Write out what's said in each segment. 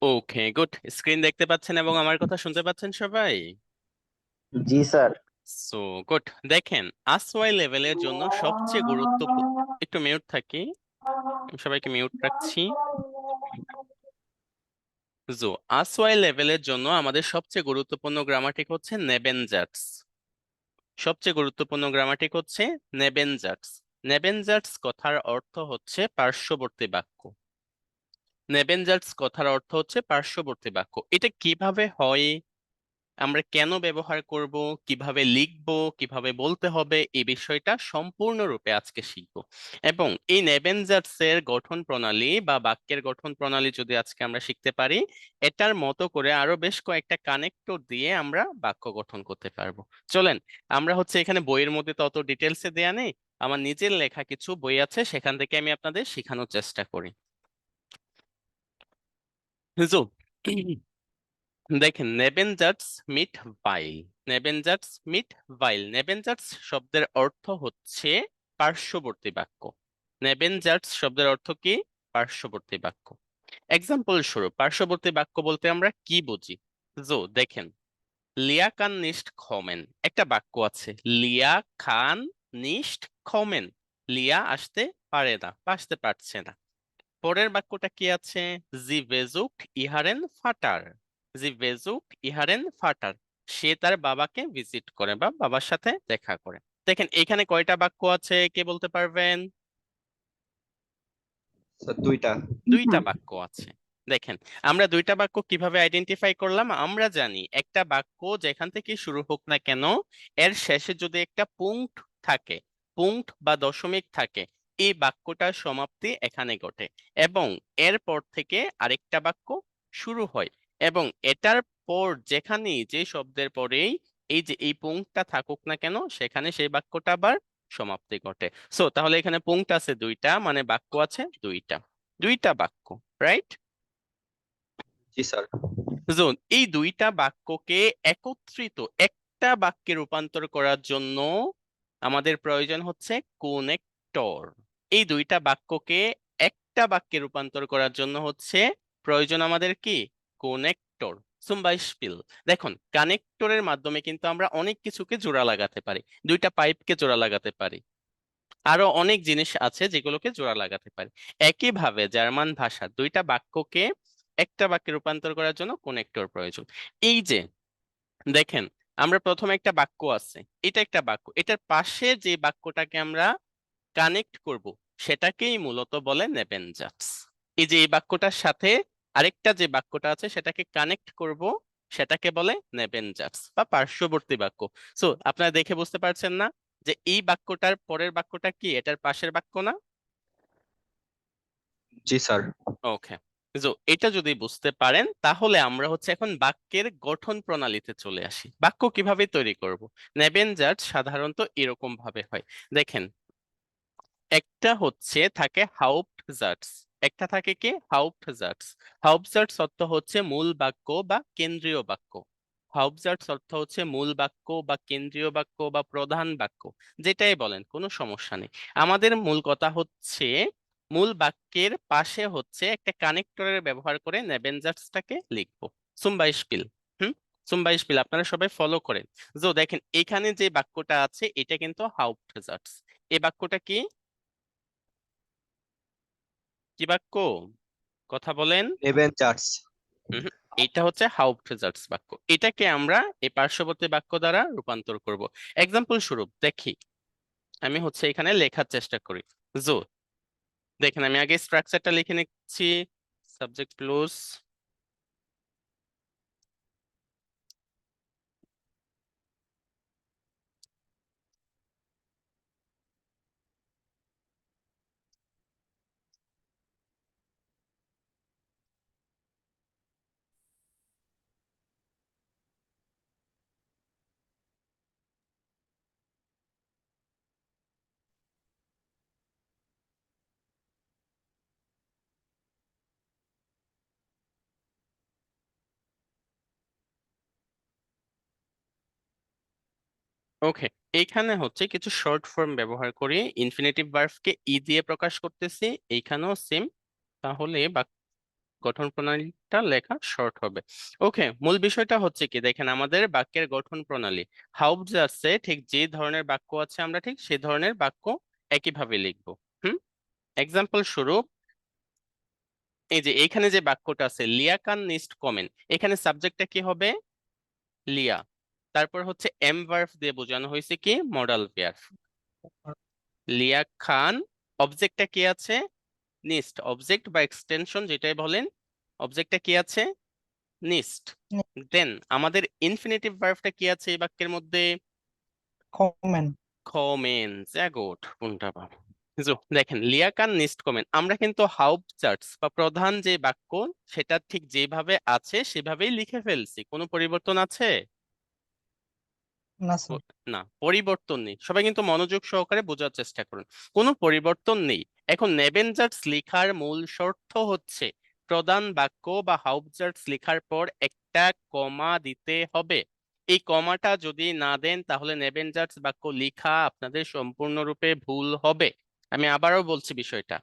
ওকে, good. Screen দেখতে পাচ্ছেন এবং আমার কথা শুনতে পাচ্ছেন সবাই? জি স্যার। So good. দেখেন, আসওয়াই লেভেলের জন্য সবচেয়ে গুরুত্বপূর্ণ, একটু মিউট থাকি, আমি সবাইকে মিউট রাখছি। জো, আসওয়াই লেভেলের জন্য আমাদের সবচেয়ে গুরুত্বপূর্ণ গ্রামাটিক হচ্ছে নেবেনজাটস। সবচেয়ে গুরুত্বপূর্ণ গ্রামাটিক হচ্ছে নেবেনজাটস। নেবেনজাটস কথার অর্থ হচ্ছে পার্শ্ববর্তী বাক্য। নেবেনজাটস কথার অর্থ হচ্ছে পার্শ্ববর্তী বাক্য। এটা কিভাবে হয়, আমরা কেন ব্যবহার করব, কিভাবে লিখব, কিভাবে বলতে হবে, এই বিষয়টা সম্পূর্ণরূপে আজকে শিখব। এবং এই নেবেনজার্স এর গঠন প্রণালী বা বাক্যের গঠন প্রণালী যদি আজকে আমরা শিখতে পারি, এটার মতো করে আরো বেশ কয়েকটা কানেক্টর দিয়ে আমরা বাক্য গঠন করতে পারবো। চলেন, আমরা হচ্ছে এখানে বইয়ের মধ্যে তত ডিটেলসে দেয়া নেই, আমার নিজের লেখা কিছু বই আছে, সেখান থেকে আমি আপনাদের শেখানোর চেষ্টা করি। তো দেখেন, নেবেনজাটস মিট ভাইল। নেবেনজাটস মিট ভাইল, নেবেনজাটস শব্দের অর্থ হচ্ছে পার্শ্ববর্তী বাক্য। নেবেনজাটস শব্দের অর্থ কি? পার্শ্ববর্তী বাক্য। এক্সাম্পল স্বরূপ, পার্শ্ববর্তী বাক্য বলতে আমরা কি বুঝি? দেখেন, লিয়া কান নিস্ট খমেন, একটা বাক্য আছে, লিয়া খান নিস্ট খমেন। লিয়া আসতে পারে না বা আসতে পারছে না। পরের বাক্যটা কি আছে? জি বেজুক ইহারেন ফাটার। জি বেজুক ইহারেন ফাটার, সে তার বাবাকে ভিজিট করে বা বাবার সাথে দেখা করে। দেখেন, এখানে কয়টা বাক্য আছে, কে বলতে পারবেন? স্যার দুইটা। দুইটা বাক্য আছে। দেখেন, আমরা দুইটা বাক্য কিভাবে আইডেন্টিফাই করলাম? আমরা জানি একটা বাক্য যেখান থেকে শুরু হোক না কেন, এর শেষে যদি একটা পুংট থাকে, পুংট বা দশমিক থাকে, এই বাক্যটার সমাপ্তি এখানে ঘটে এবং এরপর থেকে আরেকটা বাক্য শুরু হয়। এবং এটার পর যেখানেই, যে শব্দের পরেই এই যে এই পুংটটা থাকুক না কেন, সেখানে সেই বাক্যটা আবার সমাপ্তি ঘটে। তাহলে এখানে পুংট আছে দুইটা, মানে বাক্য আছে দুইটা, দুইটা বাক্য, রাইট? জি স্যার। এই দুইটা বাক্যকে একত্রিত একটা বাক্যে রূপান্তর করার জন্য আমাদের প্রয়োজন হচ্ছে কোনেক্টর। এই দুইটা বাক্যকে একটা বাক্যে রূপান্তর করার জন্য হচ্ছে প্রয়োজন আমাদের কি? কোনেক্টর। zum Beispiel, দেখুন, কানেক্টরের মাধ্যমে কিন্তু আমরা অনেক কিছুকে জোড়া লাগাতে পারি, দুইটা পাইপকে জোড়া লাগাতে পারি, আরো অনেক জিনিস আছে যেগুলোকে জোড়া লাগাতে পারি। একইভাবে জার্মান ভাষার দুইটা বাক্যকে একটা বাক্যে রূপান্তর করার জন্য কোনেক্টর প্রয়োজন। এই যে দেখেন, আমরা প্রথমে একটা বাক্য আছে, এটা একটা বাক্য, এটার পাশে যে বাক্যটাকে আমরা কানেক্ট করব, সেটাকেই মূলত বলে নেবেনজাটস। এই যে এই বাক্যটার সাথে আরেকটা যে বাক্যটা আছে সেটাকে কানেক্ট করব, সেটাকে বলে নেবেনজাটস বা পার্শ্ববর্তী বাক্য। আপনারা দেখে বুঝতে পারছেন না যে এই বাক্যটার পরের বাক্যটা কি এটার পাশের বাক্য না? জি স্যার। ওকে। এটা যদি বুঝতে পারেন, তাহলে আমরা হচ্ছে এখন বাক্যের গঠন প্রণালীতে চলে আসি। বাক্য কিভাবে তৈরি করব? নেবেনজাটস সাধারণত এরকম ভাবে হয়। দেখেন, একটা হচ্ছে থাকে হাউপ্টজাটস, একটা থাকে কি হাউপ্টজাটস। হাউপ্টজাটস অর্থ হচ্ছে মূল বাক্য বা কেন্দ্রীয় বাক্য। হাউপ্টজাটস অর্থ হচ্ছে মূল বাক্য বা কেন্দ্রীয় বাক্য বা প্রধান বাক্য, যেটাই বলেন, কোনো সমস্যা নেই। আমাদের মূল কথা হচ্ছে মূল বাক্যের পাশে হচ্ছে একটা কানেক্টরের ব্যবহার করে নেবেনজাটসটাকে লিখবো। zum Beispiel, হুম, zum Beispiel আপনারা সবাই ফলো করেন। দেখেন, এখানে যে বাক্যটা আছে এটা কিন্তু হাউপ্টজাটস। এই বাক্যটা কি? কি বাক্য? কথা বলেন। নেবেন চার্জ। হুম, এটা হচ্ছে হাউপ্টজাটস বাক্য। এটাকে আমরা এই পার্শ্ববর্তী বাক্য দ্বারা রূপান্তর করব। এক্সাম্পল স্বরূপ দেখি, আমি হচ্ছে এখানে লেখার চেষ্টা করি। জো দেখেন, আমি আগে স্ট্রাকচারটা লিখে নিচ্ছি। সাবজেক্ট প্লাস ওকে। এইখানে হচ্ছে কিছু শর্ট ফর্ম ব্যবহার করি, ইনফিনিটিভ ভার্বকে ই দিয়ে প্রকাশ করতেছি, এইখানেও সেম। তাহলে গঠন প্রণালীটা লেখা শর্ট হবে। ওকে, মূল বিষয়টা হচ্ছে কি, দেখেন আমাদের বাক্যের গঠন প্রণালী হাউপজার্সে ঠিক যে ধরনের বাক্য আছে আমরা ঠিক সেই ধরনের বাক্য একইভাবে লিখবো। হুম, এক্সাম্পল স্বরূপ এই যে এখানে যে বাক্যটা আছে লিয়া কান নিস্ট কমেন, এখানে সাবজেক্টটা কি হবে? লিয়া। তারপর হচ্ছে এম ভার্ব দিয়ে বোঝানো হয়েছে কি? Modal verb. লিয়া খান, অবজেক্টটা কি আছে? নিস্ট। অবজেক্ট বা এক্সটেনশন যেটাই বলেন, অবজেক্টটা কি আছে? নিস্ট। দেন আমাদের ইনফিনিটিভ ভার্বটা কি আছে এই বাক্যের মধ্যে? কমেন। কমেন। জ্যাগোট কোনটা বা দেখেন লিয়া কান নিস্ট কমেন, আমরা কিন্তু হাউপচার্টস বা প্রধান যে বাক্য সেটা ঠিক যেভাবে আছে সেভাবেই লিখে ফেলছি, কোনো পরিবর্তন আছে? না স্যার। না, পরিবর্তন নেই। সবাই কিন্তু মনোযোগ সহকারে বোঝার চেষ্টা করুন, কোনো পরিবর্তন নেই। এখন নেবেনজার্টস লেখার মূল শর্ত হচ্ছে প্রধান বাক্য বা হাউপজার্টস লেখার পর একটা কমা দিতে হবে। এই কমাটা যদি না দেন তাহলে নেবেনজার্টস বাক্য লেখা আপনাদের সম্পূর্ণরূপে ভুল হবে। আমি আবারও বলছি বিষয়টা,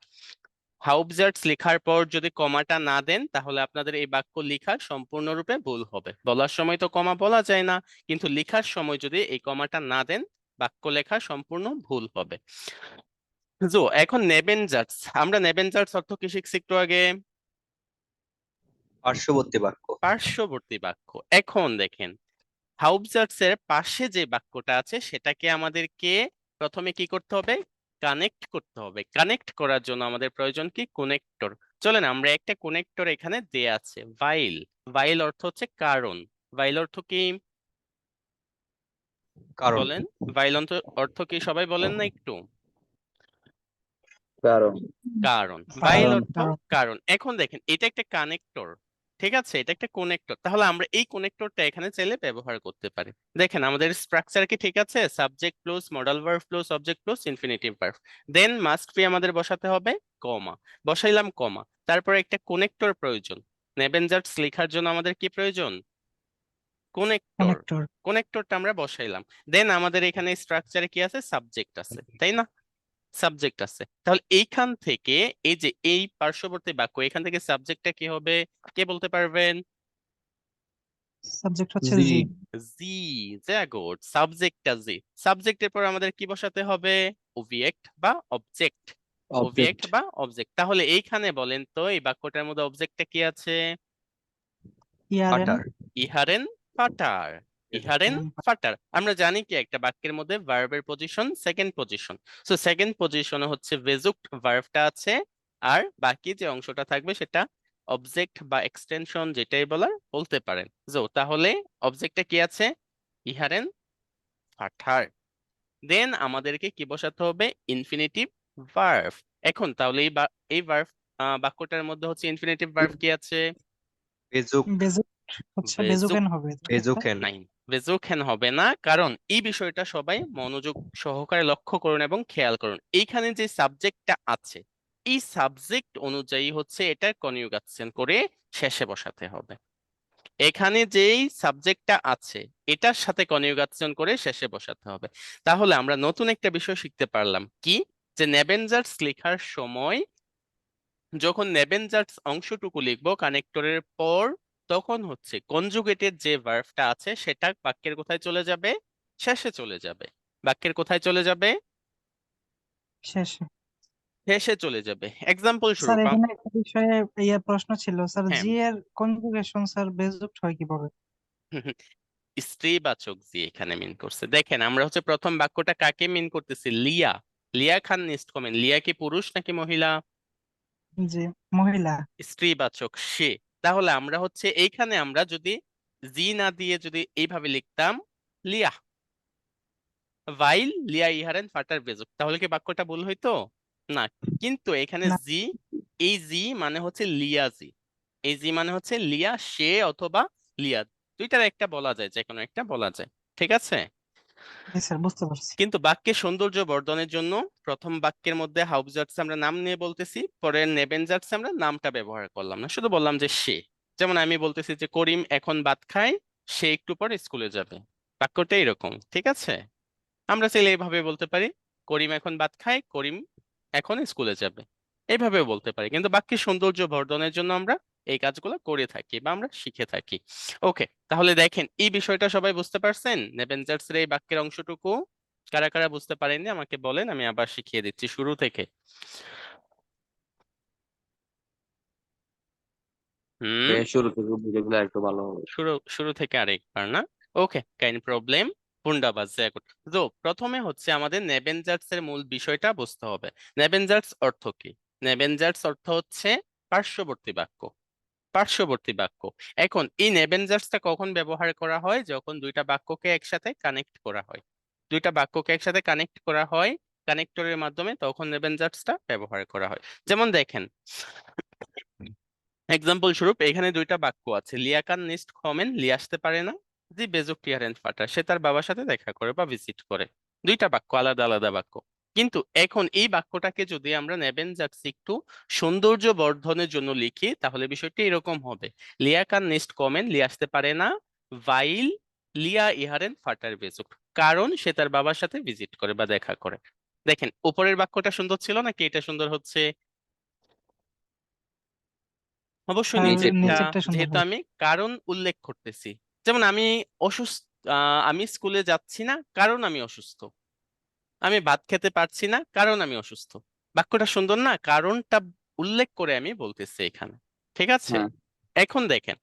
হাউপজার্টস লেখার পর যদি কমাটা না দেন তাহলে আপনাদের এই বাক্য লেখা সম্পূর্ণরূপে ভুল হবে। বলার সময় তো কমা বলা যায় না, কিন্তু লেখার সময় যদি এই কমাটা না দেন বাক্য লেখা সম্পূর্ণ ভুল হবে। এখন নেবেনজার্টস, আমরা নেবেনজার্টস অর্থ কি শিখছি একটু আগে? পার্শ্ববর্তী বাক্য। পার্শ্ববর্তী বাক্য। এখন দেখেন হাউপজার্টস এর পাশে যে বাক্যটা আছে সেটাকে আমাদেরকে প্রথমে কি করতে হবে? কানেক্ট করতে হবে। কানেক্ট করার জন্য আমাদের প্রয়োজন কি? কোনেক্টর। চলেন আমরা একটা কোনেক্টর এখানে দেয়া আছে, ভাইল। ভাইল অর্থ হচ্ছে কারণ। ভাইল অর্থ কি কারণ। বলেন? ভাইল অর্থ কি সবাই বলেন না একটু? কারণ। কারণ। ভাইল কারণ। অর্থ কারণ। এখন দেখেন এটা একটা কানেক্টর, ঠিক আছে, এটা একটা কোনেক্টর, তাহলে আমরা এই কোনেক্টরটা এখানে চাইলে ব্যবহার করতে পারি। দেখেন আমাদের স্ট্রাকচার কি ঠিক আছে? Subject plus modal verb plus object plus infinitive verb, then must be আমাদের বসাতে হবে কমা। বসাইলাম কমা, তারপর একটা কোনেক্টর প্রয়োজন। নেবেনজার্টস লেখার জন্য আমাদের কি প্রয়োজন? কোনেক্টর। কানেক্টর। কোনেক্টরটা আমরা বসাইলাম। দেন আমাদের এখানে স্ট্রাকচারে কি আছে? সাবজেক্ট আছে, তাই না? সাবজেক্ট আছে, তাহলে এইখান থেকে এই যে এই পার্শ্ববর্তী বাক্য এখান থেকে সাবজেক্টটা কি হবে? কে বলতে পারবেন? সাবজেক্ট হচ্ছে জি। জি। জি। গুড, সাবজেক্টটা জি। সাবজেক্টের পর আমাদের কি বসাতে হবে? অবজেক্ট বা অবজেক্ট। Object object. বা অবজেক্ট, তাহলে এইখানে বলেন তো এই বাক্যটার মধ্যে অবজেক্টটা কি আছে? ইয়ারেন। পাটার। ইহারেন ফাটার। ইহারেন ফাটার। আমরা জানি কি একটা বাক্যের মধ্যে ভার্বের position second position, so second পজিশনে হচ্ছে বেজুক্ট ভার্বটা আছে, আর বাকি যে অংশটা থাকবে সেটা অবজেক্ট বা এক্সটেনশন যেটাই বলার বলতে পারেন। তাহলে অবজেক্টে কি আছে? ইহারেন ফাটার। দেন আমাদেরকে কি বসাতে হবে? Infinitive verb. এখন তাহলে এই ভার্ব বাক্যটার মধ্যে হচ্ছে ইনফিনিটিভ ভার্ব কি আছে? বেজুক। বেজুক হচ্ছে বেজুক। বেজুকেন হবে। বেজুকেন। নাই, বেজুকেন হবে না, কারণ এই বিষয়টা সবাই মনোযোগ সহকারে লক্ষ্য করুন এবং খেয়াল করুন। এইখানে যে সাবজেক্টটা আছে এই সাবজেক্ট অনুযায়ী হচ্ছে এটা কনজুগেশন করে শেষে বসাতে হবে। এখানে যেই সাবজেক্টটা আছে এটার সাথে কনজুগেশন করে শেষে বসাতে হবে। তাহলে আমরা নতুন একটা বিষয় শিখতে পারলাম কি, যে নেবেনজার্টস লেখার সময় যখন নেবেনজার্টস অংশটুকু লিখবো কানেক্টরের পর, তখন হচ্ছে কনজুগেটেড যে ভার্বটা আছে সেটা বাক্যের কোথায় চলে যাবে? শেষে চলে যাবে। বাক্যের কোথায় চলে যাবে? শেষে। শেষে চলে যাবে। এক্সাম্পল স্যার স্বরূপ এখানে একটা বিষয়ে প্রশ্ন ছিল স্যার, হ্যাঁ। জি এর কনজুগেশন স্যার বেজুক্ট হয় কিভাবে? স্ত্রীবাচক জি এখানে মিন করছে। দেখেন আমরা হচ্ছে প্রথম বাক্যটা কাকে মিন করতেছি? লিয়া। লিয়া খান নিস্ট কমেন, লিয়া কি পুরুষ নাকি মহিলা? জি, মহিলা। স্ত্রীবাচক সে। তাহলে আমরা হচ্ছে এইখানে আমরা যদি জি না দিয়ে যদি এইভাবে লিখতাম লিয়া ভাইল লিয়া ইহারেন ফাটার বেজুক, তাহলে কি বাক্যটা ভুল হইতো? না, কিন্তু এখানে না। জি, এই জি মানে হচ্ছে লিয়া জি। এই জি মানে হচ্ছে লিয়া সে অথবা লিয়া, দুইটার একটা বলা যায়, যে কোনো একটা বলা যায়, ঠিক আছে। জি স্যার, বুঝতে পারছি। কিন্তু বাক্যের সৌন্দর্য বর্ধনের জন্য প্রথম বাক্যের মধ্যে হাউপজার্টস আমরা নাম নিয়ে বলতেছি, পরে নেবেনজার্টস আমরা নামটা ব্যবহার করলাম না, শুধু বললাম যে সে। যেমন আমি বলতেছি যে করিম এখন ভাত খায়, সে একটু পরে স্কুলে যাবে। বাক্যটা এরকম, ঠিক আছে। আমরা চাইলে এইভাবে বলতে পারি করিম এখন ভাত খায়, করিম এখন স্কুলে যাবে, এইভাবেও বলতে পারি, কিন্তু বাক্যের সৌন্দর্য বর্ধনের জন্য আমরা এই কাজগুলো করে থাকি বা আমরা শিখে থাকি। ওকে, তাহলে দেখেন এই বিষয়টা সবাই বুঝতে পারছেন? নেবেনজার্সের এই বাক্যের অংশটুকু কারা কারা বুঝতে পারেননি আমাকে বলেন, আমি আবার শিখিয়ে দিচ্ছি শুরু থেকে। হুম, শুরু থেকে বুঝে গেলে একটু ভালো হবে। শুরু শুরু থেকে আরেকবার না? ওকে, কাইন প্রবলেম। পুন্ডাবাজ জাগুড। তো প্রথমে হচ্ছে আমাদের নেবেনজার্স এর মূল বিষয়টা বুঝতে হবে। নেবেনজার্স অর্থ কি? নেবেনজার্স অর্থ হচ্ছে পার্শ্ববর্তী বাক্য। পার্শ্ববর্তী বাক্য। এখন এই নেবেনজার্সটা কখন ব্যবহার করা হয়? যখন দুইটা বাক্যকে একসাথে কানেক্ট করা হয়। দুইটা বাক্যকে একসাথে কানেক্ট করা হয় কানেক্টরের মাধ্যমে, তখন নেবেনজার্সটা ব্যবহার করা হয়। যেমন দেখেন, এক্সাম্পল স্বরূপ এখানে দুইটা বাক্য আছে, লিয়া কান নিস্ট কমেন, লিয়া আসতে পারে না, জি বেজুক টিয়ারেন ফাটার, সে তার বাবার সাথে দেখা করে বা ভিজিট করে। দুইটা বাক্য, আলাদা আলাদা বাক্য। কিন্তু এখন এই বাক্যটাকে যদি আমরা নেবেনজার্স একটু সৌন্দর্য বর্ধনের জন্য লিখি, তাহলে বিষয়টি এরকম হবে, লিয়া কান নিস্ট কমেন, লিয়া আসতে পারে না, ভাইল লিয়া ইহারেন ফাটার বেজুক, কারণ সে তার বাবার সাথে ভিজিট করে বা দেখা করে। দেখেন উপরের বাক্যটা সুন্দর ছিল নাকি এটা সুন্দর হচ্ছে? অবশ্যই স্যার নিচেরটা, নিচেরটা সুন্দর যেহেতু হয়। আমি কারণ উল্লেখ করতেছি। যেমন আমি অসুস্থ, আমি স্কুলে যাচ্ছি না কারণ আমি অসুস্থ। আমি ভাত খেতে পারছি না কারণ আমি অসুস্থ। বাক্যটা সুন্দর না? কারণটা উল্লেখ করে আমি বলতেছি এখানে। ঠিক আছে? হ্যাঁ, এখন দেখেন,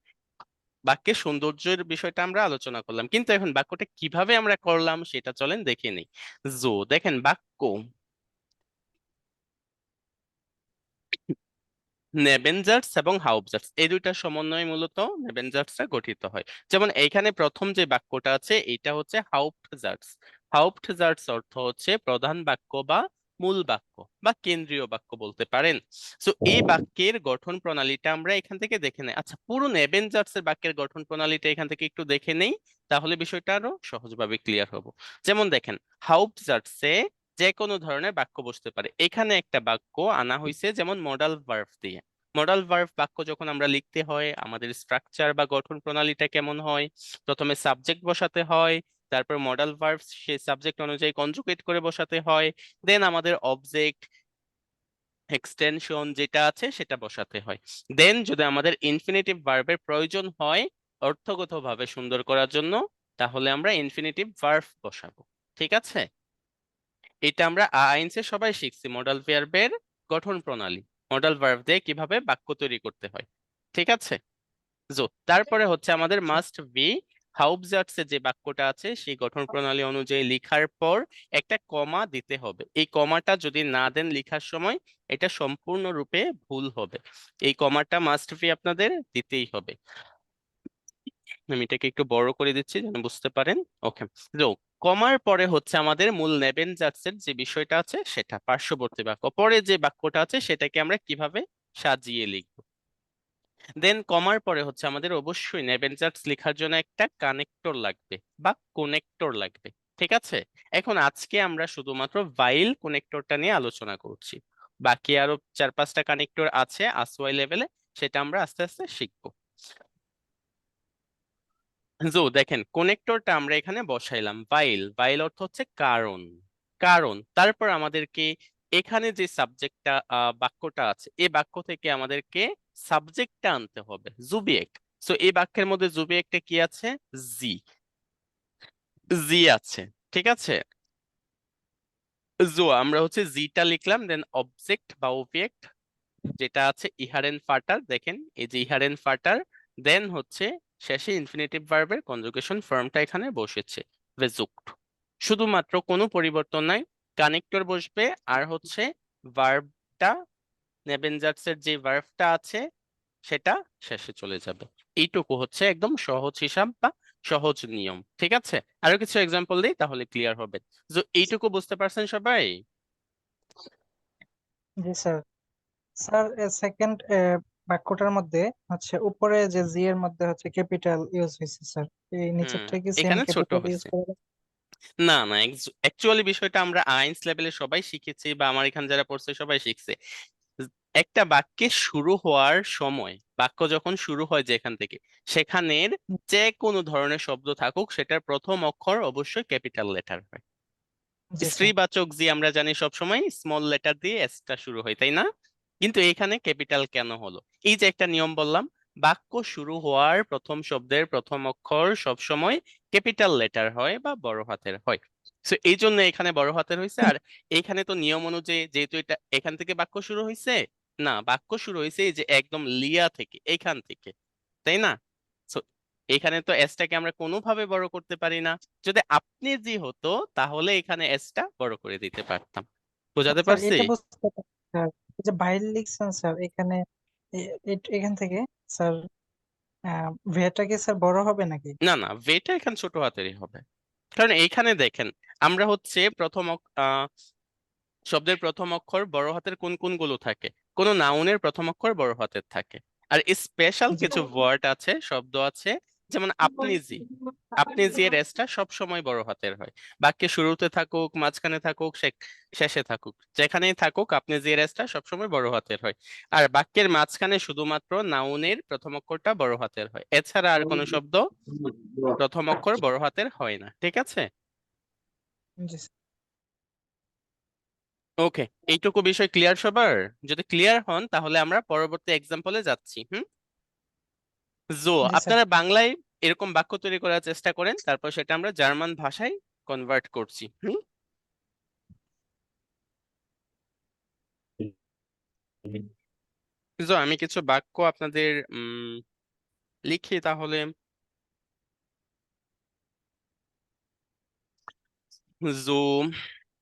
বাক্যের সৌন্দর্যের বিষয়টা আমরা আলোচনা করলাম, কিন্তু এখন বাক্যটা কিভাবে আমরা করলাম সেটা চলেন দেখে নিই। দেখেন বাক্য নেবেনজার্স এবং হাউপজার্স এই দুইটার সমন্বয়ে মূলত নেবেনজার্সটা গঠিত হয়। যেমন এইখানে প্রথম যে বাক্যটা আছে এটা হচ্ছে হাউপটজার্স। হাউপটজার্স অর্থ হচ্ছে প্রধান বাক্য বা মূল বাক্য বা কেন্দ্রীয় বাক্য বলতে পারেন। সো এই বাক্যের গঠন প্রণালীটা আমরা এখান থেকে দেখে নেই। আচ্ছা, পুরো নেবেনজার্স এর বাক্যের গঠন প্রণালীটা এখান থেকে একটু দেখে নেই, তাহলে বিষয়টা আরো সহজভাবে ক্লিয়ার হবে। যেমন দেখেন, হাউপটজার্সে যে কোনো ধরনের বাক্য বসতে পারে। এখানে একটা বাক্য আনা হয়েছে যেমন মডাল ভার্ব দিয়ে। মডাল ভার্ব বাক্য যখন আমরা লিখতে হয়, আমাদের স্ট্রাকচার বা গঠন প্রণালীটা কেমন হয়? প্রথমে সাবজেক্ট বসাতে হয়, তারপর মডাল ভার্ব সেই সাবজেক্ট অনুযায়ী কনজুগেট করে বসাতে হয়, দেন আমাদের অবজেক্ট এক্সটেনশন যেটা আছে সেটা বসাতে হয়। দেন যদি আমাদের ইনফিনিটিভ ভার্বের প্রয়োজন হয় অর্থগতভাবে সুন্দর করার জন্য, তাহলে আমরা ইনফিনিটিভ ভার্ব বসাবো। ঠিক আছে? এটা আমরা আইনসে সবাই শিখছি, মডাল ভার্বের গঠন প্রণালী, মডাল ভার্ব দিয়ে কিভাবে বাক্য তৈরি করতে হয়। ঠিক আছে? তারপরে হচ্ছে আমাদের মাস্ট বি, হাউবজার্টস এর যে বাক্যটা আছে সেই গঠন প্রণালী অনুযায়ী লিখার পর একটা কমা দিতে হবে। এই কমাটা যদি না দেন লিখার সময়, এটা সম্পূর্ণরূপে ভুল হবে। এই কমাটা মাস্ট বি আপনাদের দিতেই হবে। আমি এটাকে একটু বড় করে দিচ্ছি যেন বুঝতে পারেন। ওকে, তো কমার পরে হচ্ছে আমাদের মূল নেবেনজার্স এর যে বিষয়টা আছে সেটা, পার্শ্ববর্তী বাক্য, পরে যে বাক্যটা আছে সেটাকে আমরা কিভাবে সাজিয়ে লিখবো। দেন কমার পরে হচ্ছে আমাদের অবশ্যই নেবেনজার্স লেখার জন্য একটা কানেক্টর লাগবে বা কোনেক্টর লাগবে। ঠিক আছে? এখন আজকে আমরা শুধুমাত্র ভাইল কোনেক্টরটা নিয়ে আলোচনা করছি, বাকি আরো 4-5টা কানেক্টর আছে আসওয়াই লেভেলে, সেটা আমরা আস্তে আস্তে শিখবো। দেখেন কোনেক্টরটা আমরা এখানে বসাইলাম, ভাইল, ভাইল অর্থ হচ্ছে কারণ। কারণ তারপর আমাদেরকে এখানে যে সাবজেক্টটা বাক্যটা আছে এই বাক্য থেকে আমাদেরকে সাবজেক্টটা আনতে হবে, জুবিয়েক্ট। সো এই বাক্যের মধ্যে জুবিয়েক্টে কি আছে? জি, জি আছে। ঠিক আছে? আমরা হচ্ছে জিটা লিখলাম, দেন অবজেক্ট বা অবজেক্ট যেটা আছে ইহারেন ফাটার, দেখেন এই যে ইহারেন ফাটার, দেন হচ্ছে শেষে ইনফিনিটিভ ভার্বের কনজুগেশন ফর্মটা এখানে বসেছে, বেজুক্ট। শুধুমাত্র কোনো পরিবর্তন নাই, কানেক্টর বসবে আর হচ্ছে ভার্বটা, নেবেনজার্স এর যে ভার্বটা আছে সেটা শেষে চলে যাবে। এইটুকু হচ্ছে একদম সহজ হিসাব বা সহজ নিয়ম। ঠিক আছে? আরো কিছু এক্সাম্পল দিই তাহলে ক্লিয়ার হবে। এইটুকু বুঝতে পারছেন সবাই? জি স্যার। স্যার সেকেন্ড বাক্যটার মধ্যে হচ্ছে উপরে যে জি এর মধ্যে হচ্ছে ক্যাপিটাল ইউজ হয়েছে স্যার, এই হুম, নিচেরটা কি সেম এখানে ছোট ক্যাপিটাল ইউজ হয়েছে। করা যায়? না না, অ্যাকচুয়ালি বিষয়টা আমরা আইনস লেভেলে সবাই শিখেছি বা আমার এখানে যারা পড়ছে সবাই শিখছে। একটা বাক্যের শুরু হওয়ার সময়, বাক্য যখন শুরু হয় যেখান থেকে, সেখানের যে কোনো ধরনের শব্দ থাকুক সেটার প্রথম অক্ষর অবশ্যই ক্যাপিটাল লেটার হয়। জি স্যার। স্ত্রীবাচক জি আমরা জানি সবসময় স্মল লেটার দিয়ে এসটা শুরু হয়, তাই না? কিন্তু এখানে ক্যাপিটাল কেন হলো? এই যে একটা নিয়ম বললাম, বাক্য শুরু হওয়ার প্রথম শব্দের প্রথম অক্ষর সবসময় ক্যাপিটাল লেটার হয় বা বড় হাতের হয়। তো এই জন্য এখানে বড় হাতের হয়েছে। আর এখানে তো নিয়ম অনুযায়ী যেহেতু এটা এখান থেকে বাক্য শুরু হয়েছে, না বাক্য শুরু হয়েছে এই যে একদম লিয়া থেকে, এখান থেকে, তাই না? So, এখানে তো এসটাকে আমরা কোনোভাবে বড় করতে পারি না। যদি আপনি জি হতো তাহলে এখানে এসটা বড় করে দিতে পারতাম। বোঝাতে স্যার পারছি? এটা বুঝতে পারছি স্যার, এই যে বাইরে লিখছেন স্যার এখানে, এখান থেকে স্যার ভেটা কি স্যার বড় হবে নাকি? না না, ভেটা এখানে ছোট হাতেরই হবে। কারণ এইখানে দেখেন, আমরা হচ্ছে শব্দের প্রথম অক্ষর বড় হাতের কোন কোন গুলো থাকে? কোন নাউনের প্রথম অক্ষর বড় হাতের থাকে। আর স্পেশাল জি কিছু ওয়ার্ড আছে, শব্দ আছে, যেমন আপনি জি। আপনি জি এর এসটা সব সময় বড় হাতের হয়। বাক্যে শুরুতে থাকুক, মাঝখানে থাকুক, শেষে থাকুক, যেখানেই থাকুক আপনি জি এর এসটা সবসময় বড় হাতের হয়। আর বাক্যের মাঝখানে শুধুমাত্র নাউনের প্রথম অক্ষরটা বড় হাতের হয়, এছাড়া আর কোনো শব্দ প্রথম অক্ষর বড় হাতের হয় না। ঠিক আছে? জি স্যার। ওকে, এইটুকু বিষয় ক্লিয়ার সবার? যদি ক্লিয়ার হন তাহলে আমরা পরবর্তী এক্সাম্পলে যাচ্ছি। জো, জি স্যার। আপনারা বাংলায় এরকম বাক্য তৈরি করার চেষ্টা করেন, তারপর সেটা আমরা জার্মান ভাষায় কনভার্ট করছি। জো, আমি কিছু বাক্য আপনাদের লিখি তাহলে। জো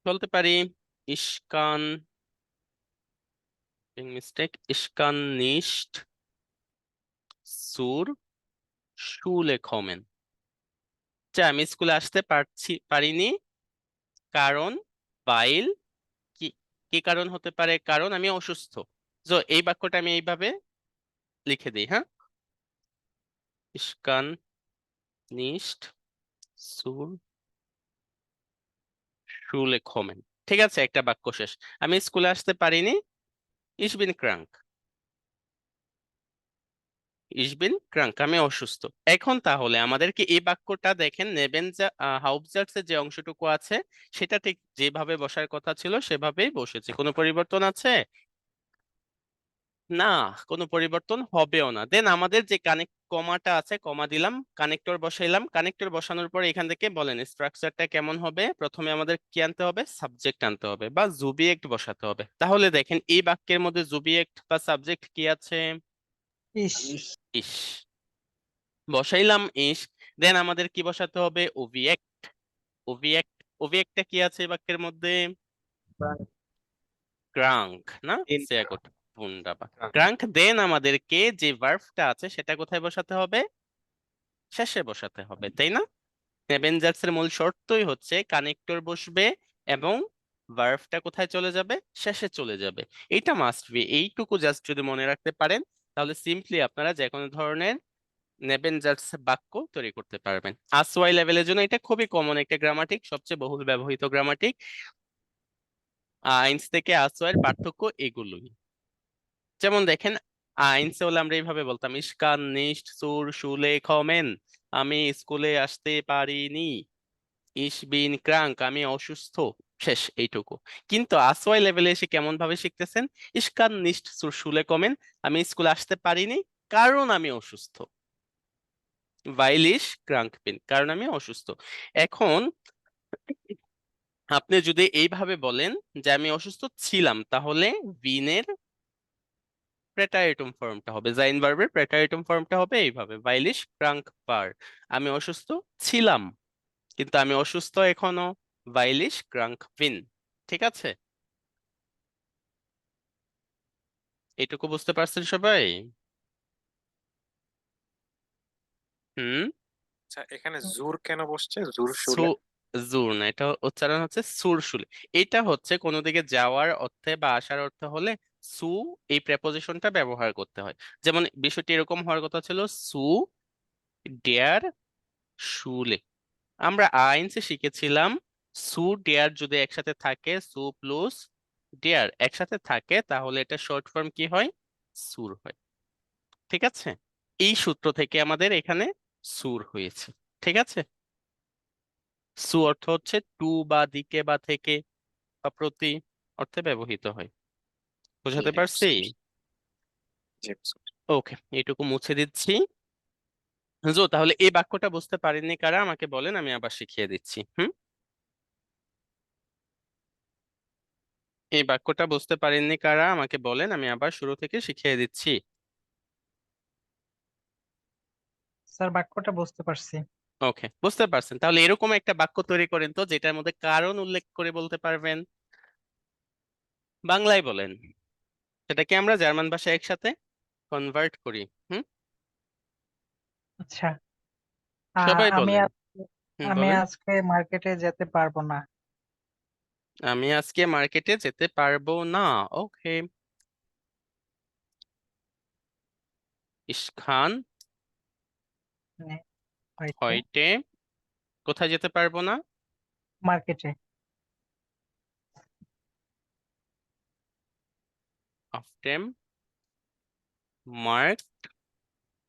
বলতে পারি, ইস্কান, মিস্টেক, ইস্কান নিস্ট সুর শুলে খমেন। আমি স্কুলে আসতে পারিনি কারণ বাইল, কি কি কারণ হতে পারে? কারণ আমি অসুস্থ। তো এই বাক্যটা আমি এইভাবে লিখে দিই। ইস্কান নিস্ট সুর শুলে খোমেন। ঠিক আছে, একটা বাক্য শেষ। আমি স্কুলে আসতে পারিনি, ইস বিন ক্রাঙ্ক। ইস বিন ক্রাঙ্ক, আমি অসুস্থ। এখন তাহলে আমাদেরকে এই বাক্যটা দেখেন, নেবেন যা হাউপজার্টস এর যে অংশটুকু আছে সেটা ঠিক যেভাবে বসার কথা ছিল সেভাবেই বসেছে। কোনো পরিবর্তন আছে? না, কোনো পরিবর্তন হবেও না। দেন আমাদের যে কমাটা আছে, কমা দিলাম, কানেক্টর বসাইলাম। কানেক্টর বসানোর পরে এখান থেকে বলেন স্ট্রাকচারটা কেমন হবে। প্রথমে আমাদের কি আনতে হবে? সাবজেক্ট আনতে হবে বা জুবিয়েক্ট বসাতে হবে। তাহলে দেখেন এই বাক্যের মধ্যে জুবিয়েক্ট বা সাবজেক্ট কি আছে? ইস। ইস। বসাইলাম ইস। দেন আমাদের কি বসাতে হবে? ওবিয়েক্ট। ওবিয়েক্ট, ওবিয়েক্টটা কি আছে এই বাক্যের মধ্যে? ক্রাঙ্ক, না? sehr gut, wunderbar, ক্রাঙ্ক। দেন আমাদেরকে যে ভার্বটা আছে সেটা কোথায় বসাতে হবে? শেষে বসাতে হবে, তাই না? অ্যাভেঞ্জার্স এর মূল শর্তই হচ্ছে কানেক্টর বসবে এবং ভার্বটা কোথায় চলে যাবে? শেষে চলে যাবে। এটা মাস্ট বি। এইটুকু জাস্ট যদি মনে রাখতে পারেন তাহলে সিম্পলি আপনারা যে কোনো ধরনের নেবেঞ্জার্স বাক্য তৈরি করতে পারবেন। আসওয়াই লেভেলের জন্য এটা খুবই কমন একটা গ্রামাটিক, সবচেয়ে বহুল ব্যবহৃত গ্রামাটিক। আইনস থেকে আসওয়াইয়ের পার্থক্য এগুলোই। যেমন দেখেন, আইনসে হলে আমরা এইভাবে বলতাম, ইস্কান নিস্ট সুর শুলে খমেন, আমি স্কুলে আসতে পারিনি। ইস বিন ক্রাঙ্ক, আমি অসুস্থ। শেষ, এইটুকু। কিন্তু আসওয়াই লেভেলে এসে কেমন ভাবে শিখতেছেন? ইস্কান নিস্ট সুর শুলে কমেন, আমি স্কুলে আসতে পারিনি কারণ আমি অসুস্থ। ভাইলিশ ক্রাঙ্ক বিন, কারণ আমি অসুস্থ। এখন আপনি যদি এইভাবে বলেন যে আমি অসুস্থ ছিলাম, তাহলে বিনের প্রেটারিটুম ফর্মটা হবে, জাইন ভার্বের প্রেটারিটুম ফর্মটা হবে এইভাবে, ভাইলিশ ক্রাঙ্ক পার। আমি অসুস্থ ছিলাম কিন্তু আমি অসুস্থ এখনো, ভাইলিশ ক্রাঙ্ক বিন। ঠিক আছে? এইটুকু বুঝতে পারছেন সবাই? হুম। আচ্ছা, এখানে জোর কেন বসছে? জোর সু শুলে? জুর না, এটা উচ্চারণ হচ্ছে সুরসুলে। এটা হচ্ছে কোনো দিকে যাওয়ার অর্থে বা আসার অর্থে হলে সু এই প্রেপোজিশনটা ব্যবহার করতে হয়। যেমন বিষয়টি এরকম হওয়ার কথা ছিল, সু ডেয়ার শুলে। আমরা আইনসে শিখেছিলাম সু ডেয়ার যদি একসাথে থাকে, সু প্লাস ডেয়ার একসাথে থাকে, তাহলে এটা শর্ট ফর্ম কি হয়? সুর হয়। ঠিক আছে? এই সূত্র থেকে আমাদের এখানে সুর হয়েছে। ঠিক আছে? সু অর্থ হচ্ছে টু বা দিকে বা থেকে বা প্রতি অর্থে ব্যবহৃত হয়। বোঝাতে জি, পারছি? জি, বুঝতে পেরেছি। ওকে, এটুকু মুছে দিচ্ছি। তাহলে এই বাক্যটা বুঝতে পারেননি কারা আমাকে বলেন, আমি আবার শিখিয়ে দিচ্ছি। এই বাক্যটা বুঝতে পারেননি কারা আমাকে বলেন, আমি আবার শুরু থেকে শিখিয়ে দিচ্ছি। স্যার বাক্যটা বুঝতে পারছি। ওকে, বুঝতে পারছেন, তাহলে এরকম একটা বাক্য তৈরি করেন তো যেটার মধ্যে কারণ উল্লেখ করে বলতে পারবেন। বাংলায় বলেন, সেটাকে আমরা জার্মান ভাষায় একসাথে কনভার্ট করি। হুম, আচ্ছা, সবাই আমি বলেন। আমি বলেন, আজকে মার্কেটে যেতে পারবো না। আমি আজকে মার্কেটে যেতে পারবো না। ওকে, ইসখান মানে হয়তো হয়টে কোথায় যেতে পারবো না? মার্কেটে। অফটেম মার্ক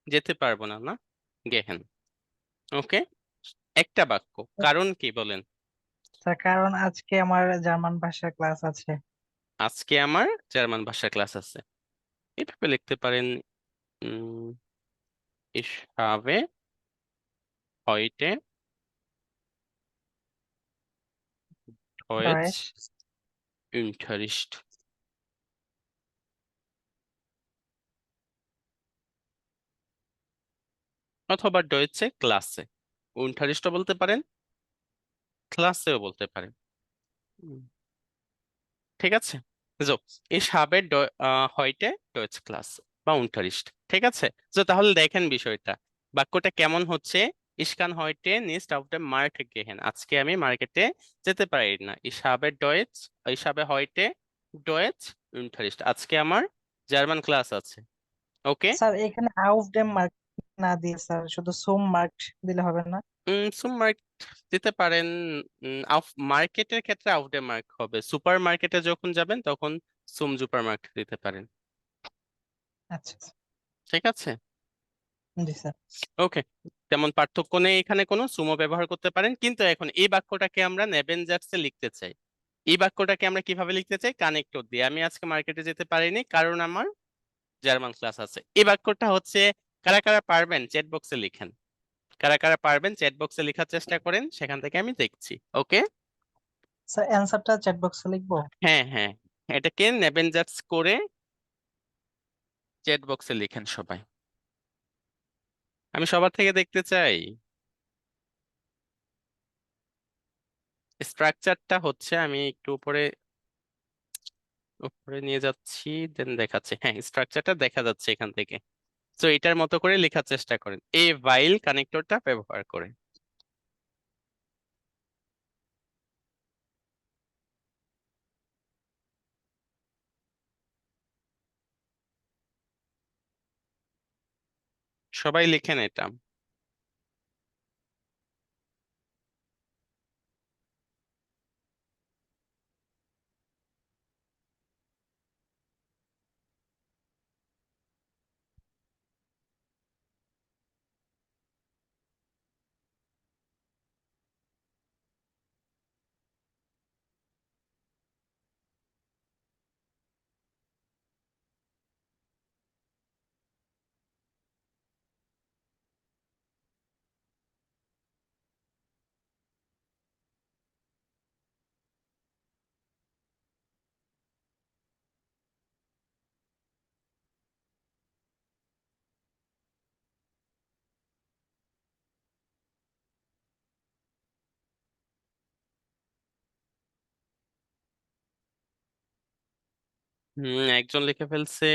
যেতে পারবো না, না গেহেন। ওকে, একটা বাক্য, কারণ কি বলেন? স্যার কারণ আজকে আমার জার্মান ভাষার ক্লাস আছে। আজকে আমার জার্মান ভাষা ক্লাস আছে। এভাবে লিখতে পারেন, উম, ich habe heute Deutsche. Deutsch Unterricht. অথবা ডয়েচে ক্লাসে, উনটারিস্টও বলতে পারেন, ক্লাসেও বলতে পারেন। উম, ঠিক আছে। যো ich habe heute Deutsch Class বা উনটারিস্ট। ঠিক আছে, তাহলে দেখেন বিষয়টা, বাক্যটা কেমন হচ্ছে। Ich kann heute nicht auf den Markt gehen. আজকে আমি মার্কেটে যেতে পারি না। Ich habe heute Deutsch Unterricht. আজকে আমার জার্মান ক্লাস আছে। ওকে, স্যার এখানে আউফ ডেম মার্ক না দিয়ে স্যার শুধু সুম মার্ক দিলে হবে না? সুম মার্ক দিতে পারেন। আউফ মার্কেটের ক্ষেত্রে আউট ডে মার্ক হবে, সুপার মার্কেটে যখন যাবেন তখন সুম সুপার মার্কেট দিতে পারেন। আচ্ছা আচ্ছা। ঠিক আছে, জি স্যার। ওকে, তেমন পার্থক্য নেই এখানে, কোনো সুমো ব্যবহার করতে পারেন, কিন্তু এখন এই বাক্যটাকে আমরা নেবেনজার্সে লিখতে চাই। এই বাক্যটাকে আমরা কিভাবে লিখতে চাই? কানেক্টর দিয়ে। আমি আজকে মার্কেটে যেতে পারিনি কারণ আমার জার্মান ক্লাস আছে। এই বাক্যটা হচ্ছে, কারা কারা পারবেন চ্যাট বক্সে লিখেন। কারা কারা পারবেন চ্যাট বক্সে লেখার চেষ্টা করেন, সেখান থেকে আমি দেখছি। ওকে, স্যার অ্যান্সারটা চ্যাট বক্সে লিখবো? হ্যাঁ হ্যাঁ, এটাকে নেবেনজার্স করে চ্যাট বক্সে লিখেন সবাই, আমি সবার থেকে দেখতে চাই। স্ট্রাকচারটা হচ্ছে, আমি একটু উপরে উপরে নিয়ে যাচ্ছি, দেন দেখাচ্ছি। হ্যাঁ, স্ট্রাকচারটা দেখা যাচ্ছে এখান থেকে। তো এটার মতো করে লেখার চেষ্টা করেন এই ভাইল কানেক্টরটা ব্যবহার করে। সবাই লিখেন এটা। একজন লিখে ফেলছে,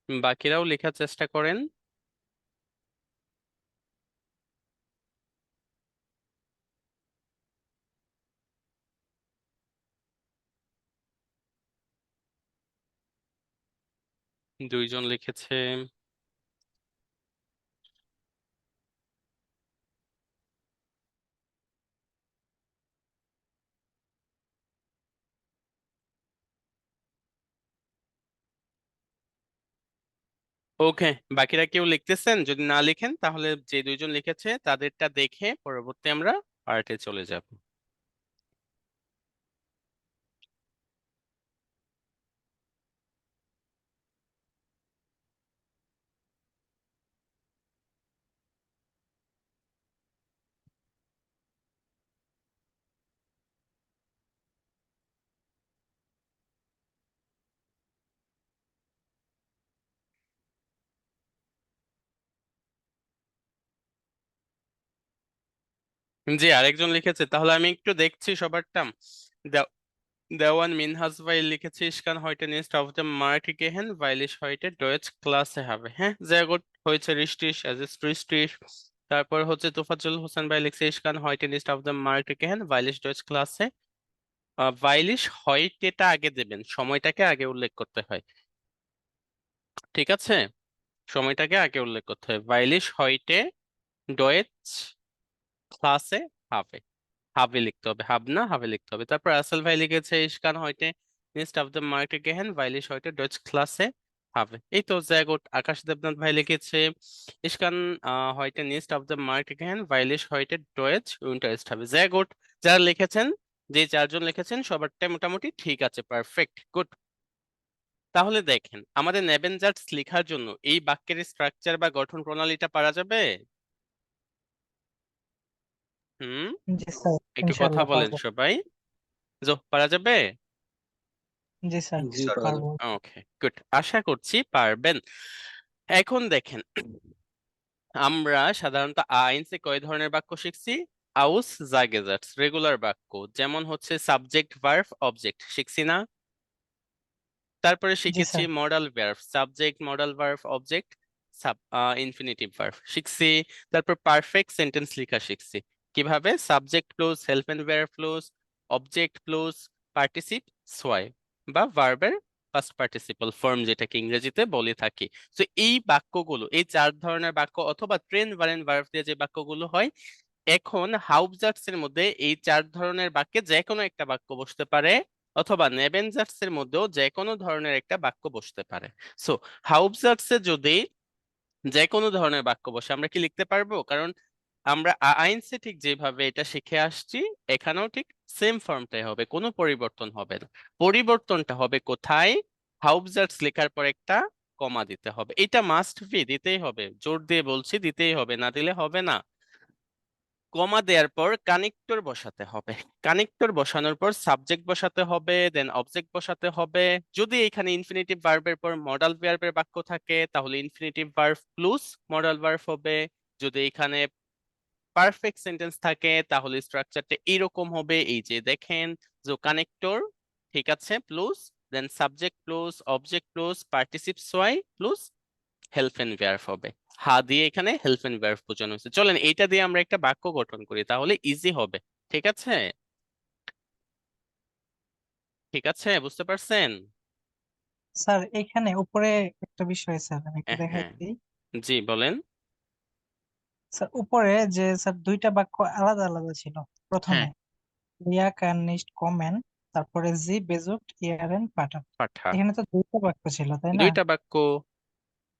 বাকিরাও লেখার চেষ্টা করেন। দুইজন লিখেছে। ওকে, বাকিরা কেউ লিখতেছেন? যদি না লিখেন তাহলে যে দুইজন লিখেছে তাদেরটা দেখে পরবর্তী আমরা পার্টে চলে যাব। জি, আরেকজন লিখেছে, তাহলে আমি একটু দেখছি সবারটা। দেওয়ান মিনহাজ ভাই লিখেছে, ich kann heute nicht auf dem Markt gehen, weil ich heute Deutsch Klasse habe। হ্যাঁ, sehr gut, হয়েছে richtig, es ist richtig। তারপর হচ্ছে তোফাজ্জল হোসেন ভাই লিখছে, ich kann heute nicht auf dem Markt gehen, weil ich Deutsch Klasse। weil ich হয়টেটা আগে দেবেন, সময়টাকে আগে উল্লেখ করতে হয়, ঠিক আছে? সময়টাকে আগে উল্লেখ করতে হয়, weil ich heute Deutsch Klasse habe। হাবে লিখতে হবে, হাব না হাবে লিখতে হবে। তারপর আসল ভাই লিখেছে, ich kann heute nicht auf dem Markt gehen, weil ich heute Deutsch Klasse habe। এই তো sehr gut। আকাশ দেবনাথ ভাই লিখেছে, ich kann heute nicht auf dem Markt gehen, weil ich heute Deutsch Unterricht habe। sehr gut। যারা লিখেছেন, যে চারজন লিখেছেন সবারটাই মোটামুটি ঠিক আছে, পারফেক্ট, গুড। তাহলে দেখেন, আমাদের নেবেনজার্স লেখার জন্য এই বাক্যের স্ট্রাকচার বা গঠন প্রণালীটা পারা যাবে? হুম, জি স্যার, একটু কথা ইনশাআল্লাহ বলেন পারবো। সবাই। পারা যাবে? জি স্যার, জি পারা পারবো। যাবে। ওকে, গুড, আশা করছি পারবেন। এখন দেখেন, আমরা সাধারণত আইনসে কয় ধরনের বাক্য শিখছি? আউস জাগেজাটস, রেগুলার বাক্য, যেমন হচ্ছে সাবজেক্ট ভার্ব অবজেক্ট, শিখছি না? তারপরে জি শিখেছি sir. Modal verb, subject modal verb object infinitive verb শিখছি। তারপর পারফেক্ট সেন্টেন্স লেখা শিখছি, কিভাবে? Subject plus help and verb plus object plus participle সোয়াই, বা ভার্বের পাস্ট পার্টিসিপল ফর্ম, যেটাকে ইংরেজিতে বলে থাকি। তো এই বাক্যগুলো, এই চার ধরনের বাক্য অথবা ট্রেন ভারেন ভার্ব দিয়ে যে বাক্যগুলো হয়, এখন হাউপজার্টস এর মধ্যে এই চার ধরনের বাক্যে যে কোনো একটা বাক্য বসতে পারে, অথবা নেবেনজার্টস এর মধ্যেও যে কোনো ধরনের একটা বাক্য বসতে পারে। সো হাউপজার্টস এ যদি যে কোনো ধরনের বাক্য বসে, আমরা কি লিখতে পারবো? কারণ আমরা আইনসে ঠিক যেভাবে এটা শিখে আসছি, এখানেও ঠিক সেম ফর্মটাই হবে, কোনো পরিবর্তন হবে না। পরিবর্তনটা হবে কোথায়? হাউপজার্টস লেখার পর একটা কমা দিতে হবে, এটা মাস্ট বি, দিতেই হবে, জোর দিয়ে বলছি, দিতেই হবে, না দিলে হবে না। কমা দেওয়ার পর কানেক্টর বসাতে হবে, কানেক্টর বসানোর পর সাবজেক্ট বসাতে হবে, দেন অবজেক্ট বসাতে হবে। যদি এখানে ইনফিনিটিভ ভার্বের পর মডাল ভার্বের বাক্য থাকে, তাহলে infinitive verb plus modal verb হবে। যদি এখানে পারফেক্ট সেন্টেন্স থাকে, তাহলে স্ট্রাকচারটা এরকম হবে, এই যে দেখেন, যে কানেক্টর, ঠিক আছে, plus then subject plus object plus participle সোয়াই প্লাস হেল্প এন্ড ভার্ব হবে। হা দিয়ে এখানে হেল্প এন্ড ভার্ব বোঝানো হয়েছে। চলেন এইটা দিয়ে আমরা একটা বাক্য গঠন করি, তাহলে ইজি হবে। ঠিক আছে, ঠিক আছে, বুঝতে পারছেন? স্যার এখানে উপরে একটা বিষয় স্যার, আমি একটু দেখাই হ্যাঁ, দিই। জি বলেন। স্যার উপরে যে স্যার দুইটা বাক্য আলাদা আলাদা ছিল হ্যাঁ, প্রথমে, রিয়া ক্যান নিস্ট কমেন, তারপরে জি বেজুকট ইয়ারেন পাঠান। পাঠা, এখানে তো দুইটা বাক্য ছিল, তাই না? দুইটা বাক্য।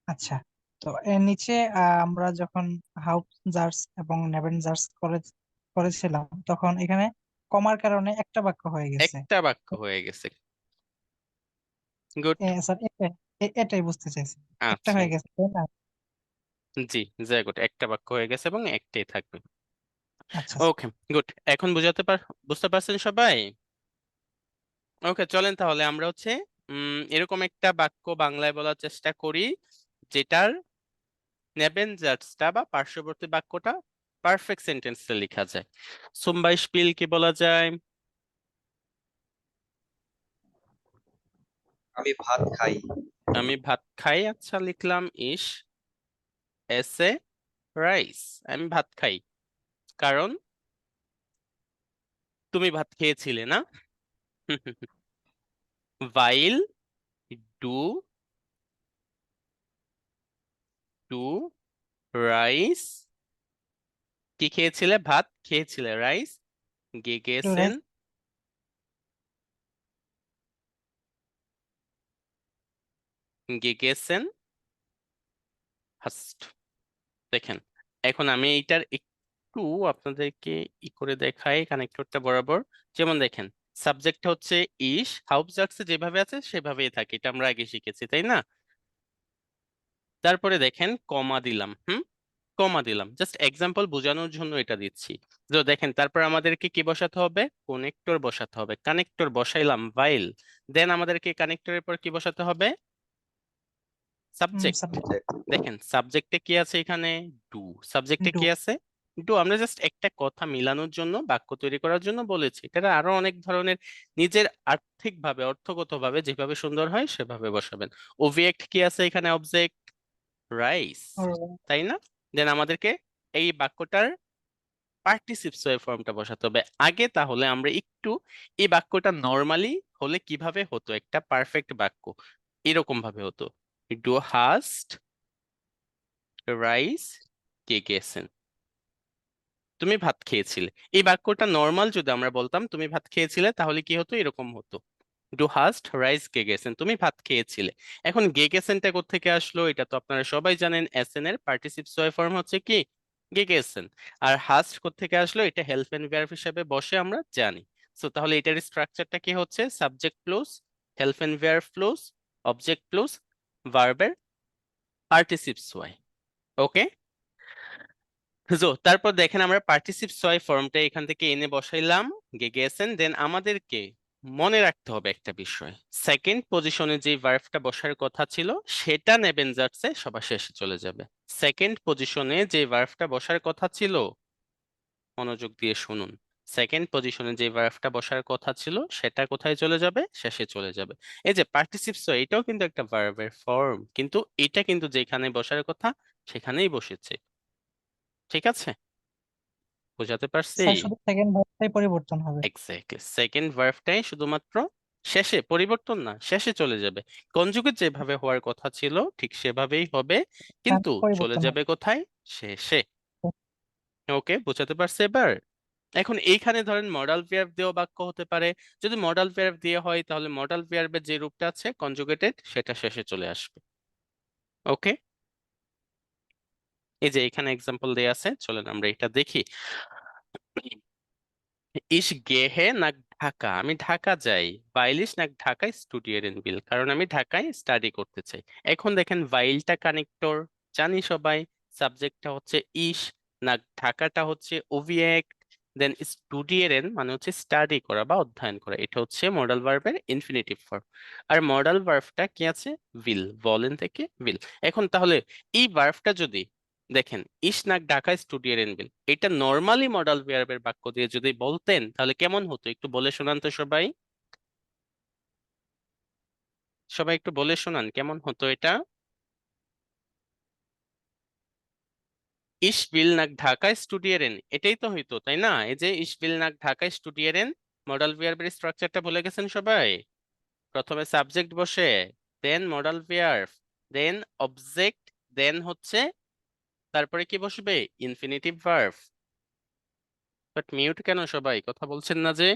আচ্ছা, তো এর নিচে আমরা যখন হাউস জার্স এবং নেভেন জার্স করেছিলাম, তখন এখানে কমার কারণে একটা বাক্য হয়ে গেছে। একটা বাক্য হয়ে গেছে, গুড। স্যার এটাই বুঝতে চাইছি, একটা আচ্ছা, হয়ে গেছে, তাই না? জি, যাই গুড, একটা বাক্য হয়ে গেছে এবং একটাই থাকবে। আচ্ছা ওকে, গুড, এখন বুঝতে পারছেন সবাই? ওকে, চলেন তাহলে আমরা হচ্ছে এরকম একটা বাক্য বাংলায় বলার চেষ্টা করি, যেটার নেবেনজার্সটা বা পার্শ্ববর্তী বাক্যটা পারফেক্ট সেন্টেন্সে লেখা যায়। zum Beispiel কি বলা যায়? আমি ভাত খাই। আমি ভাত খাই, আচ্ছা লিখলাম ইস এসে রাইস। আমি ভাত খাই কারণ তুমি ভাত খেয়েছিলে না? weil du du রাইস, কি খেয়েছিলে? ভাত খেয়েছিলে, রাইস একটু gegessen, gegessen hast। দেখেন, এখন আমি এইটার একটু আপনাদেরকে করে দেখাই কানেক্টরটা বরাবর। যেমন দেখেন, সাবজেক্ট হচ্ছে ইস, হাউপজার্কসে যেভাবে আছে সেভাবেই থাকে, এটা আমরা আগে শিখেছি, তাই না? তারপরে দেখেন কমা দিলাম, কমা দিলাম, জাস্ট এক্সাম্পল বোঝানোর জন্য এটা দিচ্ছি। তো দেখেন, তারপর আমাদেরকে কি বসাতে হবে? কানেক্টর বসাতে হবে। কানেক্টর বসাইলাম ভাইল, দেন আমাদেরকে কানেক্টরের পর কি বসাতে হবে? সাবজেক্ট। সাবজেক্ট দেখেন সাবজেক্টে কি আছে এখানে? ডু। সাবজেক্টে ডু। কি আছে? কিন্তু আমরা জাস্ট একটা কথা মিলানোর জন্য, বাক্য তৈরি করার জন্য বলেছি। এটা আরো অনেক ধরনের, নিজের আর্থিকভাবে, অর্থগতভাবে যেভাবে সুন্দর হয় সেভাবে বসাবেন। অবজেক্ট কি আছে এখানে? অবজেক্ট রাইস, তাই না? দেন আমাদেরকে এই বাক্যটার পার্টিসিপস ফর্মটা বসাতে হবে আগে। তাহলে আমরা একটু এই বাক্যটা নর্মালি হলে কিভাবে হতো, একটা পারফেক্ট বাক্য এরকম ভাবে হতো, ডু হাস্ট রাইস গেগেসেন, তুমি ভাত খেয়েছিলে। এই বাক্যটা নর্মাল যদি আমরা বলতাম তুমি ভাত খেয়েছিলে, তাহলে কি হতো? এরকম হতো, ডু হাস্ট রাইস গেগেসেন, তুমি ভাত খেয়েছিলে। এখন গেগেসেনটা কোত্থেকে আসলো? এটা তো আপনারা সবাই জানেন, এসএন এর পার্টিসিপস ফর্ম হচ্ছে কি? গেগেসেন। আর হাস্ট কোত্থেকে আসলো? এটা হেল্প এন্ড ভার্ব হিসেবে বসে, আমরা জানি। সো তাহলে এটার স্ট্রাকচারটা কি হচ্ছে? Subject plus help and verb plus object plus ভার্বের পার্টিসিপস ওয়াই। ওকে, তারপর দেখেন আমরা পার্টিসিপস ফর্মটা এখান থেকে এনে বসাইলাম গেগেসেন। দেন আমাদেরকে মনে রাখতে হবে একটা বিষয়, সেকেন্ড পজিশনে যে ভার্বটা বসার কথা ছিল সেটা নেবেন যাচ্ছে সবার শেষে চলে যাবে। সেকেন্ড পজিশনে যে ভার্বটা বসার কথা ছিল, মনোযোগ দিয়ে শুনুন, সেকেন্ড পজিশনে যে ভার্বটা বসার কথা ছিল সেটা কোথায় চলে যাবে? শেষে চলে যাবে। এই যে পার্টিসিপস, এটাও কিন্তু একটা ভার্বের ফর্ম, কিন্তু এটা কিন্তু যেখানে বসার কথা সেখানেই বসেছে। ঠিক আছে, বোঝাতে পারছি? স্যার শুধু সেকেন্ড ভার্বটাই পরিবর্তন হবে। এক্স্যাক্টলি, সেকেন্ড ভার্বটাই শুধুমাত্র শেষে, পরিবর্তন না, শেষে চলে যাবে। কনজুগেট যেভাবে হওয়ার কথা ছিল ঠিক সেভাবেই হবে, কিন্তু চলে পরিবর্তন যাবে হবে। কোথায়? শেষে। ওকে, বোঝাতে পারছে এবার? এখন এইখানে ধরেন মডাল ভার্ব দিয়েও বাক্য হতে পারে। যদি মডাল ভার্ব দিয়ে হয় তাহলে মডাল ভার্বের যে রূপটা আছে কনজুগেটেড, সেটা শেষে চলে আসবে। ওকে, এই যে এখানে এক্সাম্পল দেয়া আছে, চলেন আমরা এটা দেখি। Ich gehe nach ঢাকা, আমি ঢাকা যাই। weil ich nach Dhaka studieren will, কারণ আমি ঢাকায় স্টাডি করতে চাই। এখন দেখেন ভাইলটা কানেক্টর, জানি সবাই। সাবজেক্টটা হচ্ছে ইস, nach ঢাকাটা হচ্ছে অবজেক্ট, দেন স্টুডিয়েরেন মানে হচ্ছে স্টাডি করা বা অধ্যয়ন করা, এটা হচ্ছে মডাল ভার্বের ইনফিনিটিভ ফর্ম। আর মডাল ভার্বটা কি আছে? will, বলেন থেকে will। এখন তাহলে এই ভার্বটা যদি দেখেন, ইসনাক ঢাকায় স্টুডিয়েন্ট বিল, এটা নর্মালি মডাল ভার্বের বাক্য দিয়ে যদি বলতেন তাহলে কেমন হতো? একটু বলে শোনান তো সবাই, সবাই একটু বলে শোনান কেমন হতো এটা। ইস বিল নাক ঢাকায় স্টুডিয়েরেন, এটাই তো হইতো, তাই না? এই যে ইস বিল নাক ঢাকায় স্টুডিয়েরেন, মডাল ভার্বের স্ট্রাকচারটা ভুলে গেছেন সবাই? প্রথমে সাবজেক্ট বসে, দেন মডাল ভার্ব, দেন অবজেক্ট, দেন হচ্ছে তারপরে কি বসবে? Infinitive verb. বাট মিউট কেন সবাই? কথা বলছেন না যে?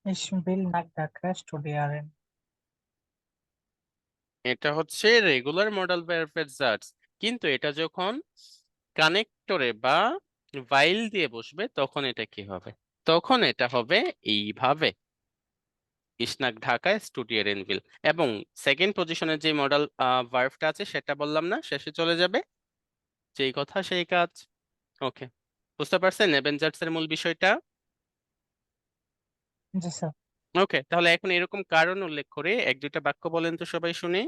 Ich will nach Dhaka studieren. এটা হচ্ছে রেগুলার মডাল ভার্বের জার্স, কিন্তু এটা যখন কানেক্টরে বা ভাইল দিয়ে বসবে তখন এটা কি হবে? তখন এটা হবে এইভাবে, ইসনাক ঢাকায় স্টুডিয়েন্টভিল। এবং সেকেন্ড পজিশনে যে মডাল ভার্বটা আছে সেটা বললাম না, শেষে চলে যাবে, যেই কথা সেই কাজ। ওকে, বুঝতে পারছেন অ্যাভেঞ্জার্স এর মূল বিষয়টা? জি স্যার। ওকে, তাহলে এখন এরকম কারণ উল্লেখ করে এক দুইটা বাক্য বলেন তো সবাই শুনি।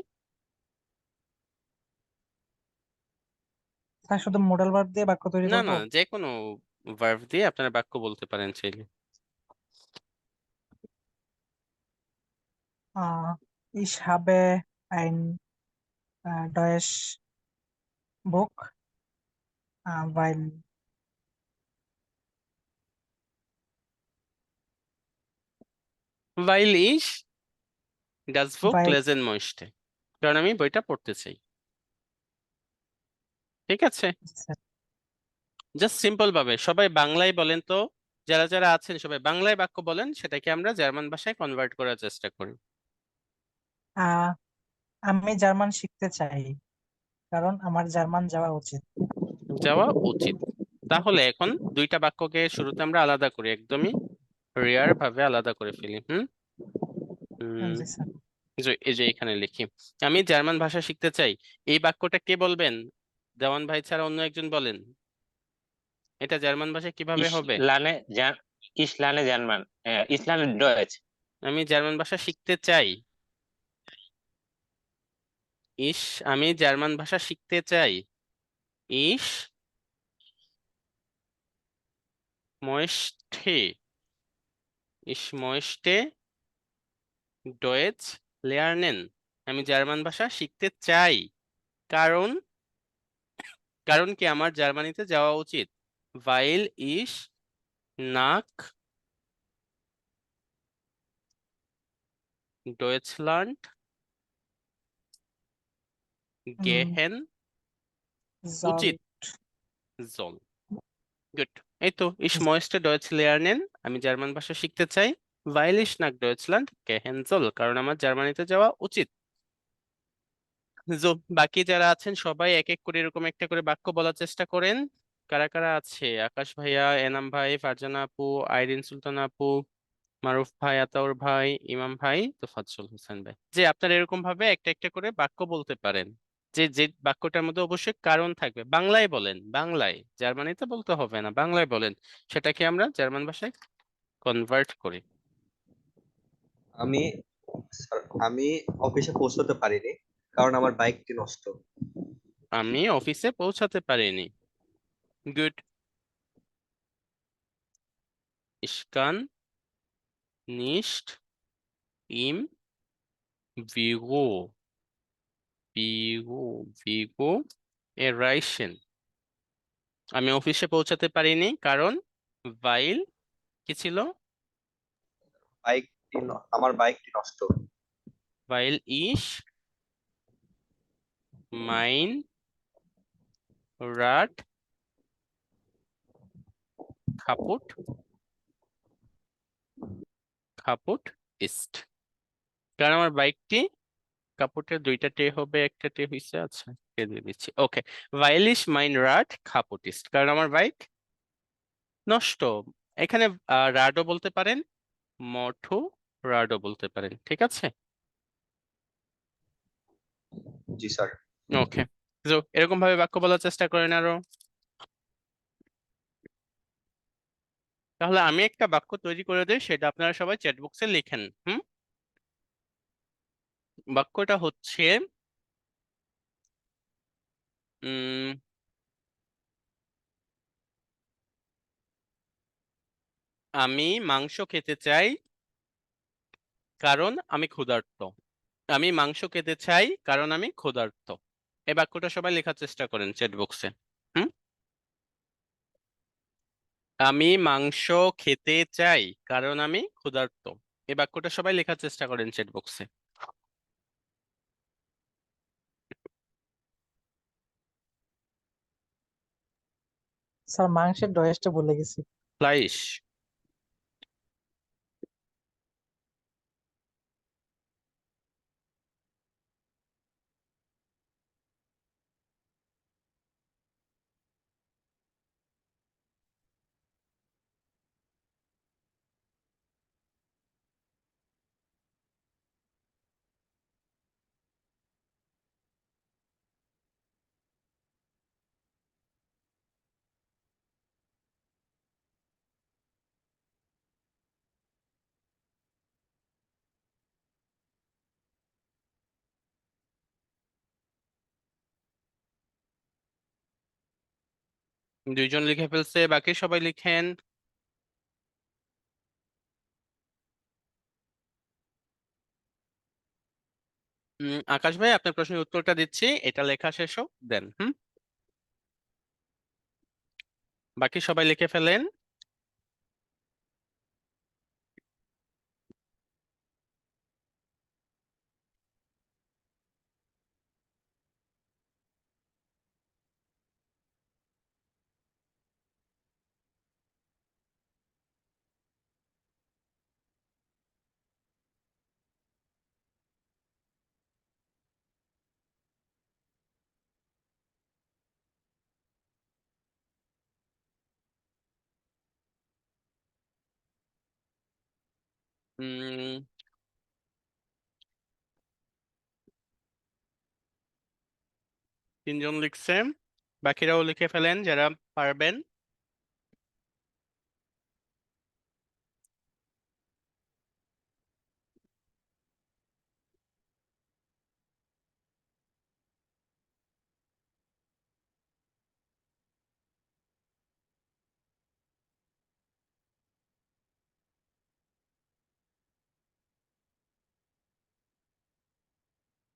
স্যার শুধু মডাল ভার্ব দিয়ে বাক্য তৈরি না করব? না, যে কোনো ভার্ব দিয়ে আপনারা বাক্য বলতে পারেন চাইলে। Ich habe ein neues Buch, weil Weil ich das Buch weil lesen möchte, কারণ আমি বইটা পড়তে চাই। ঠিক আছে, জাস্ট সিম্পল ভাবে সবাই বাংলায় বলেন তো, যারা যারা আছেন সবাই বাংলায় বাক্য বলেন, সেটাকে আমরা জার্মান ভাষায় কনভার্ট করার চেষ্টা করি। আহ, আমি জার্মান শিখতে চাই কারণ আমার জার্মান যাওয়া উচিত। যাওয়া উচিত। তাহলে এখন দুইটা বাক্যকে শুরুতে আমরা আলাদা করি, একদমই রেয়ার ভাবে আলাদা করে ফেলি। জি স্যার। এই যে এখানে লিখি, আমি জার্মান ভাষা শিখতে চাই। এই বাক্যটা কে বলবেন? দেওয়ান ভাই ছাড়া অন্য একজন বলেন, এটা জার্মান ভাষায় কিভাবে Ich হবে? lerne, ich lerne German. Ich lerne Deutsch. আমি জার্মান ভাষা শিখতে চাই। ইস, আমি জার্মান ভাষা শিখতে চাই। ইস ময়েস্টে ময়েস্টে ডয়েচ লেয়ার্নেন। আমি জার্মান ভাষা শিখতে চাই কারণ কারণ কি আমার জার্মানিতে যাওয়া উচিত। ভাইল ইস নাক ডয়েচল্যান্ড গেহেন জল উচিত জল। গুড। এই তো ইস ময়েস্টে ডয়েচ লেয়ার্নেন, আমি জার্মান ভাষা শিখতে চাই। ভাইল ইস নাক ডয়েচল্যান্ড গেহেন জল, কারণ আমার জার্মানিতে যাওয়া উচিত। বাকি যারা আছেন সবাই এক এক করে এরকম একটা করে বাক্য বলার চেষ্টা করেন। কারা কারা আছে? আকাশ ভাইয়া, এনাম ভাই, ফারজানা আপু, আইরিন সুলতানা আপু, মারুফ ভাই, আতাউর ভাই, ইমাম ভাই, তোফাজ্জল হোসেন ভাই। যে আপনারা এরকম ভাবে একটা একটা করে বাক্য বলতে পারেন, যে যে বাক্যটার মধ্যে অবশ্যই কারণ থাকবে। বাংলায় বলেন, বাংলায়, জার্মানিতে বলতে হবে না, বাংলায় বলেন, সেটাকে আমরা জার্মান ভাষায় কনভার্ট করি। আমি স্যার, আমি অফিসে পৌঁছতে পারিনি কারণ আমার বাইকটি নষ্ট। আমি অফিসে পৌঁছাতে পারিনি। গুড। ইস্কান নিস্ট ইম ভিগো ভিগো ভিগো এরাইশন। আমি অফিসে পৌঁছাতে পারিনি কারণ ভাইল কি ছিল? আমার বাইকটি নষ্ট। ভাইল ইস মাইন রাড কাপুট কাপুট ইস্ট। কারণ আমার বাইকটি কাপুটের দুইটা টে হবে, একটা টে হইছে, আচ্ছা টে দিয়ে দিচ্ছি। ওকে, ভাইল ইস মাইন রাড কাপুট ইস্ট, কারণ আমার বাইক নষ্ট। এখানে রাডও বলতে পারেন, মঠু রাডও বলতে পারেন, ঠিক আছে? জি স্যার। ওকে, তো এরকম ভাবে বাক্য বলার চেষ্টা করেন আরো। তাহলে আমি একটা বাক্য তৈরি করে দিই, সেটা আপনারা সবাই চ্যাট বক্সে লিখেন। বাক্যটা হচ্ছে উম আমি মাংস খেতে চাই কারণ আমি ক্ষুধার্ত। আমি মাংস খেতে চাই কারণ আমি ক্ষুধার্ত। এই বাক্যটা সবাই লেখার চেষ্টা করেন চ্যাট বক্সে। হুম আমি মাংস খেতে চাই কারণ আমি ক্ষুধার্ত। এই বাক্যটা সবাই লেখার চেষ্টা করেন চ্যাট বক্সে। স্যার মাংসের ডয়েসটা ভুলে গেছি। ফ্লাইশ। দুইজন লিখে ফেলছে, বাকি সবাই লিখেন। আকাশ ভাই, আপনার প্রশ্নের উত্তরটা দিচ্ছি, এটা লেখা শেষ হোক দেন। বাকি সবাই লিখে ফেলেন। উম তিনজন লিখছে, বাকিরাও লিখে ফেলেন যারা পারবেন।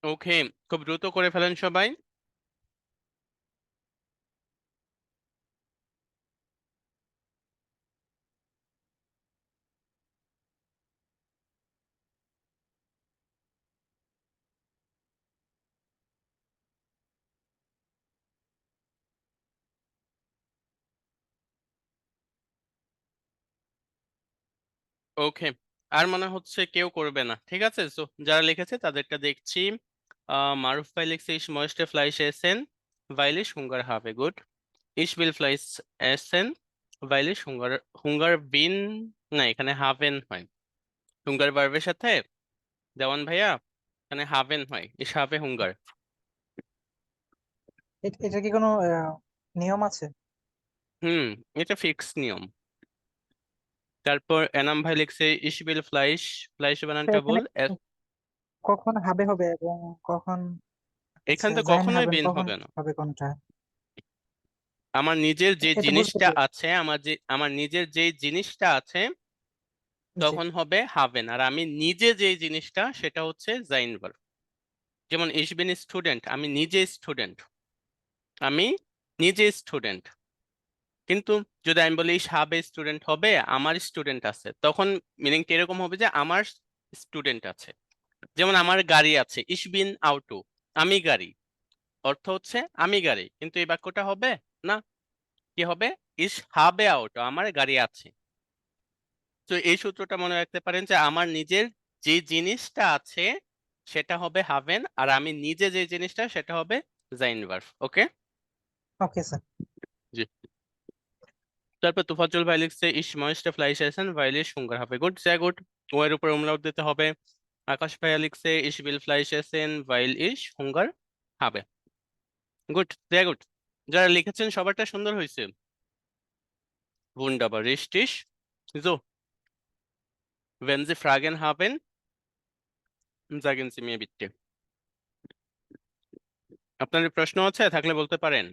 ওকে, খুব দ্রুত করে ফেলেন সবাই। ওকে, আর মনে হচ্ছে কেউ করবে না, ঠিক আছে। সো যারা লিখেছে তাদেরটা দেখছি। মারুফ ভাই লিখছে ich möchte Fleisch essen weil ich Hunger habe, good. ich will Fleisch essen weil ich Hunger bin, না এখানে হাভেন হয়, হুঙ্গার ভার্বের সাথে দেওয়ান ভাইয়া এখানে হাভেন হয়, ich habe Hunger। এটা কি কোনো নিয়ম আছে? হুম, এটা ফিক্স নিয়ম। তারপর এনাম ভাই লিখছে ich will Fleisch, ফ্লাইশ তো বানানটা এখানে বল। কখন হবে হবে এবং কখন এখানে হচ্ছে তো জাইন কখনোই হাবেন, বিন কখন হবে না। হবে কোনটা? আমার নিজের যে এটা বুঝতে জিনিসটা পেরেছি। আছে, আমার নিজের যে জিনিসটা আছে জি। তখন হবে হাভেন, আর আমি নিজে যে জিনিসটা সেটা হচ্ছে জাইন ভার্ব। যেমন ich bin স্টুডেন্ট, আমি নিজে স্টুডেন্ট, আমি নিজে স্টুডেন্ট। কিন্তু যদি আমি বলি ich habe স্টুডেন্ট হবে আমার স্টুডেন্ট আছে, তখন মিনিংটা এরকম হবে যে আমার স্টুডেন্ট আছে। যেমন আমার গাড়ি আছে, ich bin Auto, আমি গাড়ি, অর্থ হচ্ছে আমি গাড়ি, কিন্তু এই বাক্যটা হবে না, কি হবে ich habe Auto, আমার গাড়ি আছে। তো এই সূত্রটা মনে রাখতে পারেন যে আমার নিজের যে জিনিসটা আছে সেটা হবে হাভেন, আর আমি নিজে যে জিনিসটা সেটা হবে জাইন ভার্ব। ওকে, ওকে স্যার। জি। তারপর তুফাজ্জল ভাই লিখছে ich möchte Fleisch essen weil ich Hunger habe, good, sehr good, ও এর উপর umlaut দিতে হবে। আকাশ ভাইয়া লিখছে ich will Fleisch essen weil ich Hunger habe, good, sehr good. যারা লিখেছেন সবারটা সুন্দর হয়েছে। wunderbar, richtig, so wenn Sie Fragen haben sagen Sie mir bitte। আপনাদের প্রশ্ন আছে থাকলে বলতে পারেন।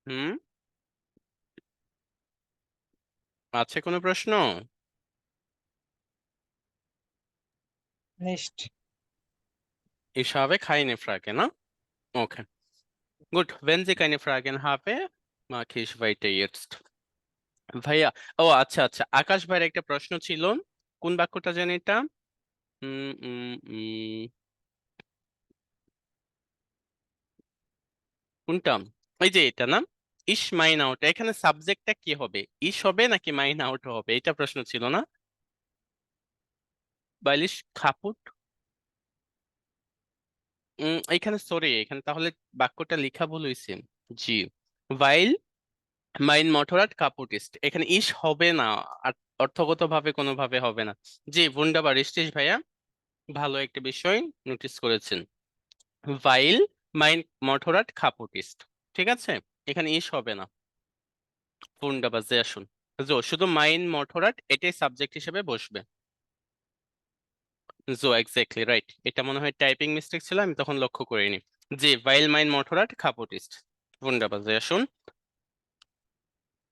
হুম, আছে কোনো প্রশ্ন? Next. Ich habe keine Frage, না? Okay, gut, wenn Sie keine Fragen haben mache ich weiter jetzt। ভাইয়া, ও আচ্ছা আচ্ছা, আকাশ ভাইয়ের একটা প্রশ্ন ছিল, কোন বাক্যটা জানি এটা? উম, উম, উম, কোনটা? এই যে এটা না, ইস মাইন আউট, এখানে সাবজেক্টটা কি হবে, ইস হবে নাকি মাইন আউট হবে, এটা প্রশ্ন ছিল না? বাইলিশ খাপুট, এখানে সরি, এখানে তাহলে বাক্যটা লেখা ভুল হয়েছে। জি, ভাইল মাইন মটোরাট কাপুটিস্ট, এখানে ইস হবে না, আর অর্থগত ভাবে কোনোভাবে হবে না। জি, বুন্ডাবার ইস্টিস ভাইয়া, ভালো একটা বিষয় নোটিস করেছেন। ভাইল মাইন মটোরাট কাপুটিস্ট, ঠিক আছে, এখানে ইস হবে না, বুন্ডাবার যে আসুন, জো শুধু মাইন মটোরাট এটাই সাবজেক্ট হিসেবে বসবে। জো এক্স্যাক্টলি রাইট, এটা মনে হয় টাইপিং মিস্টেক ছিল, আমি তখন লক্ষ্য করিনি। জি, ভাইল মাইন মটোরাট কাপুটিস্ট, বুন্ডাবার যে আসুন।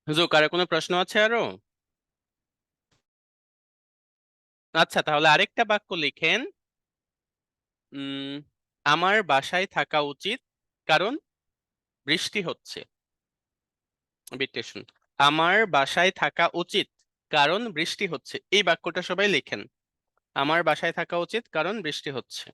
জো, কারো কোনো প্রশ্ন আছে আরো? আচ্ছা, তাহলে আরেকটা বাক্য লিখেন। উম আমার বাসায় থাকা উচিত কারণ বৃষ্টি হচ্ছে। বিটেশন, আমার বাসায় থাকা উচিত কারণ বৃষ্টি হচ্ছে, এই বাক্যটা সবাই লিখেন। আমার বাসায় থাকা উচিত কারণ বৃষ্টি হচ্ছে।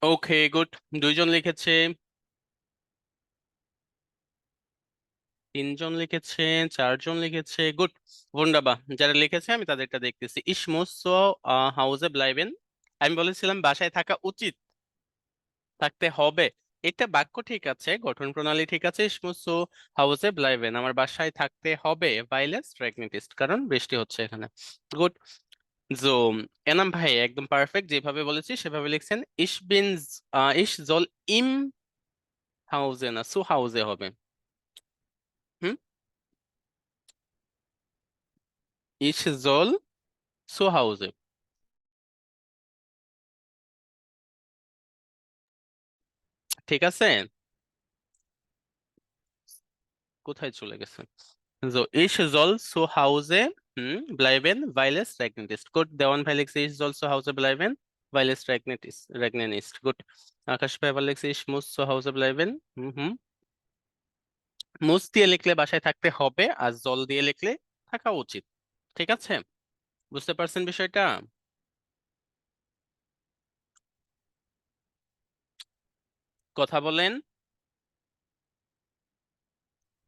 ওকে, গুড। দুইজন লিখেছে, তিনজন লিখেছে, চারজন লিখেছে, গুড। ওয়ান্ডাবা, যারা লিখেছে আমি তাদেরটা দেখতেছি। ইস মুস সো হাউজে ব্লাইবেন, আমি বলেছিলাম বাসায় থাকা উচিত, থাকতে হবে। এটা বাক্য ঠিক আছে, গঠন প্রণালী ঠিক আছে। ইস মুস সো হাউজে ব্লাইবেন, আমার বাসায় থাকতে হবে, ভাইলেস রেগনিটিস্ট, কারণ বৃষ্টি হচ্ছে এখানে। গুড। জো এনাম ভাই একদম পারফেক্ট, যেভাবে বলেছি সেভাবে লিখছেন। ইস বিন ইস জল ইম হাউজে, না সু হাউজে হবে। হুম, ইস জল সু হাউজে, ঠিক আছে। কোথায় চলে গেছে? So, ich soll zu Hause bleiben, weil es regnet ist. Gut, দেওয়ান ভাই লিখছে ich soll zu Hause bleiben, weil es regnen ist. Gut. আকাশ ভাই আবার লিখছে ich muss zu Hause bleiben. হুম। মুস দিয়ে লিখলে বাসায় থাকতে হবে, আর জল দিয়ে লিখলে থাকা উচিত। ঠিক আছে, বুঝতে পারছেন বিষয়টা? কথা বলেন,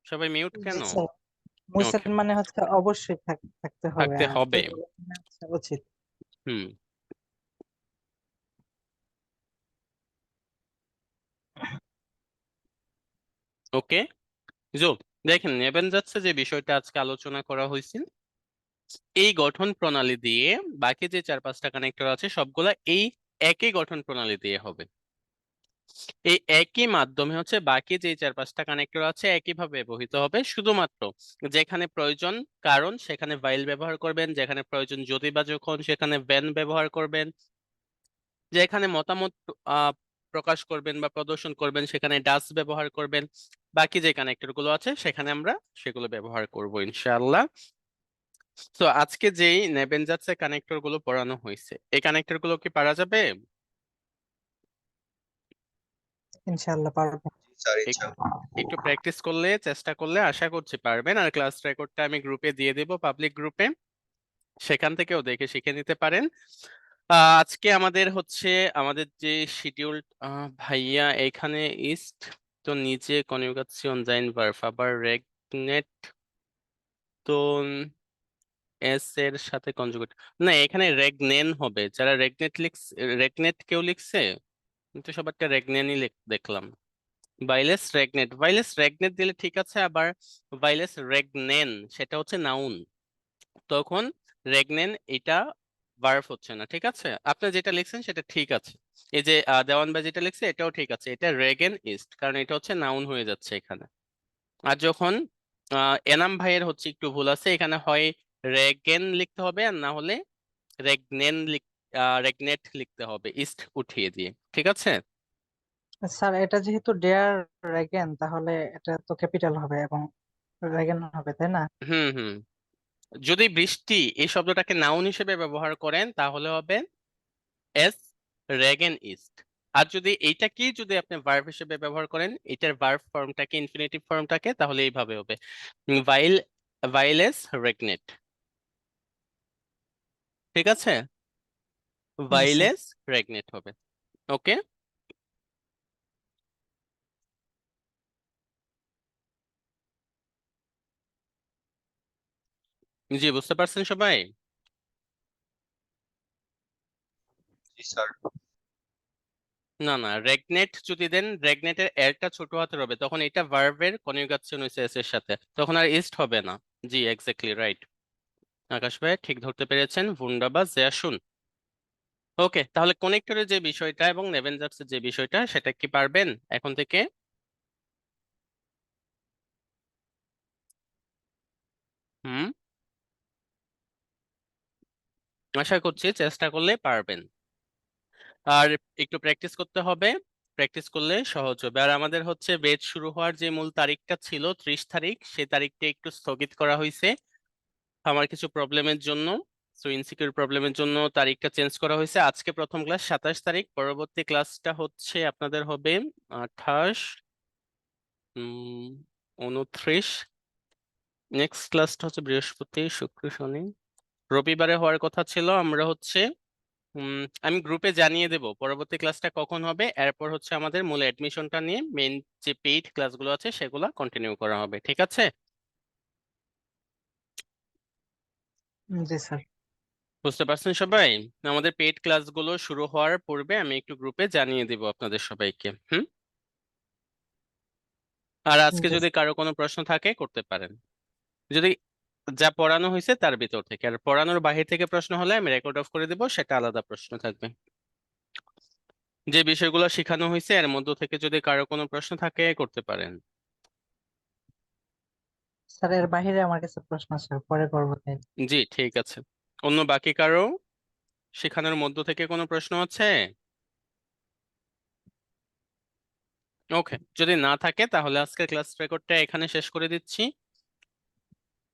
সবাই মিউট কেন? জি স্যার, ওকে, মুসের মানে হচ্ছে অবশ্যই থাকতে হবে, থাকতে আর হবে। জেরুল মানে হচ্ছে উচিত। হুম, ওকে। জো দেখেন, নেবেন যাচ্ছে যে বিষয়টা আজকে আলোচনা করা হয়েছে, এই গঠন প্রণালী দিয়ে বাকি যে 4-5টা কানেক্টর আছে সবগুলা এই একই গঠন প্রণালী দিয়ে হবে। এই একই মাধ্যমে হচ্ছে বাকি যে 4-5টা কানেক্টর আছে একইভাবে ব্যবহৃত হবে, শুধুমাত্র যেখানে প্রয়োজন কারণ সেখানে ভাইল ব্যবহার করবেন, যেখানে প্রয়োজন যদি বা যখন সেখানে ভেন ব্যবহার করবেন, যেখানে মতামত আহ প্রকাশ করবেন বা প্রদর্শন করবেন সেখানে ডাস ব্যবহার করবেন। বাকি যে কানেক্টর গুলো আছে সেখানে আমরা সেগুলো ব্যবহার করব ইনশাআল্লাহ। তো আজকে যেই নেবেনজার্স কানেক্টর গুলো পড়ানো হয়েছে, এই কানেক্টর গুলো কি পারা যাবে? ইনশাআল্লাহ পারবো। স্যার এক- ইনশাআল্লাহ। একটু প্র্যাকটিস করলে, চেষ্টা করলে আশা করছি পারবেন। আর ক্লাস রেকর্ডটা আমি গ্রুপে দিয়ে দেব, পাবলিক গ্রুপে, সেখান থেকেও দেখে শিখে নিতে পারেন। আজকে আমাদের হচ্ছে আমাদের যে শিডিউল, ভাইয়া এখানে ইস্ট তো নিচে কনজুগেশন জাইন ভার্ব, আবার রেগনেট তো এস এর সাথে কনজুগেট, না এখানে রেগনেন হবে। যারা রেগনেট রেগনেট কেউ লিখছে, কিন্তু সবারটা রেগনেনই দেখলাম। ভাইলেস রেগনেট, ভাইলেস রেগনেট দিলে ঠিক আছে, আবার ভাইলেস রেগনেন সেটা হচ্ছে নাউন, তখন রেগনেন এটা ভার্ব হচ্ছে না। ঠিক আছে, আপনি যেটা লিখছেন সেটা ঠিক আছে। এই যে দেওয়ান ভাই যেটা লিখছে এটাও ঠিক আছে, এটা রেগেন ইস্ট, কারণ এটা হচ্ছে নাউন হয়ে যাচ্ছে এখানে। আর যখন এনাম ভাইয়ের হচ্ছে একটু ভুল আছে, এখানে হয় রেগেন লিখতে হবে, আর না হলে রেগনেন রেগনেট লিখতে হবে ইস্ট উঠিয়ে দিয়ে। ঠিক আছে। স্যার এটা যেহেতু ডেয়ার রেগেন, তাহলে এটা তো ক্যাপিটাল হবে এবং রেগেন হবে, তাই না? হুম হুম, যদি বৃষ্টি এই শব্দটাকে নাউন হিসেবে ব্যবহার করেন তাহলে হবে এস রেগেন ইস্ট। আর যদি এইটাকেই যদি আপনি ভার্ব হিসেবে ব্যবহার করেন, এটার ভার্ব ফর্মটাকে ইনফিনিটিভ ফর্মটাকে, তাহলে এইভাবে হবে ভাইল ভাইলেস রেগনেট। ঠিক আছে, জি স্যার। ভাইলেস রেগনেট হবে। ওকে, জি বুঝতে পারছেন সবাই? জি স্যার। না না, রেগনেট যদি দেন, রেগনেটের এরটা ছোট হাতের হবে, তখন এটা ভার্বের কনজুগেশন হয়েছে এস এর সাথে, তখন আর ইস্ট হবে না। জি এক্স্যাক্টলি রাইট, আকাশ ভাই ঠিক ধরতে পেরেছেন। ভুন্ডাবা জেয়াশুন। ওকে, তাহলে কানেক্টরের যে বিষয়টা এবং নেভেনজার্স এর যে বিষয়টা সেটা কি পারবেন এখন থেকে? হুম, আশা করছি চেষ্টা করলে পারবেন। আর একটু প্র্যাকটিস করতে হবে, প্র্যাকটিস করলে সহজ হবে। আর আমাদের হচ্ছে বেচ শুরু হওয়ার যে মূল তারিখটা ছিল 30 তারিখ, সেই তারিখটা একটু স্থগিত করা হয়েছে আমার কিছু প্রবলেমের জন্য। সো ইনসিকিউর প্রবলেমের জন্য তারিখটা চেঞ্জ করা হয়েছে। আজকে প্রথম ক্লাস 27 তারিখ, পরবর্তী ক্লাসটা হচ্ছে আপনাদের হবে 28, 29। নেক্সট ক্লাসটা হচ্ছে বৃহস্পতি শুক্র শনি, রবিবারে হওয়ার কথা ছিল। আমরা হচ্ছে আমি গ্রুপে জানিয়ে দেব পরবর্তী ক্লাসটা কখন হবে, এরপর হচ্ছে আমাদের মূল অ্যাডমিশনটা নিয়ে মেইন যে পেইড ক্লাসগুলো আছে সেগুলো কন্টিনিউ করা হবে, ঠিক আছে? জি স্যার। বুঝতে পারছেন সবাই? আমাদের পেইড ক্লাসগুলো শুরু হওয়ার পূর্বে আমি একটু গ্রুপে জানিয়ে দিব আপনাদের সবাইকে। আর আজকে জি যদি কারো কোনো প্রশ্ন থাকে করতে পারেন, যদি যা পড়ানো হয়েছে তার ভিতর থেকে। আর পড়ানোর বাহির থেকে প্রশ্ন হলে আমি রেকর্ড অফ করে দিব, সেটা আলাদা প্রশ্ন থাকবে। যে বিষয়গুলো শেখানো হয়েছে এর মধ্য থেকে যদি কারো কোনো প্রশ্ন থাকে করতে পারেন। স্যার, এর বাইরে আমার কাছে প্রশ্ন আছে, পরে করবো তাই। জি ঠিক আছে। অন্য বাকি কারো শেখানোর মধ্য থেকে কোনো প্রশ্ন আছে? ওকে, যদি না থাকে তাহলে আজকের ক্লাস রেকর্ডটা এখানে শেষ করে দিচ্ছি।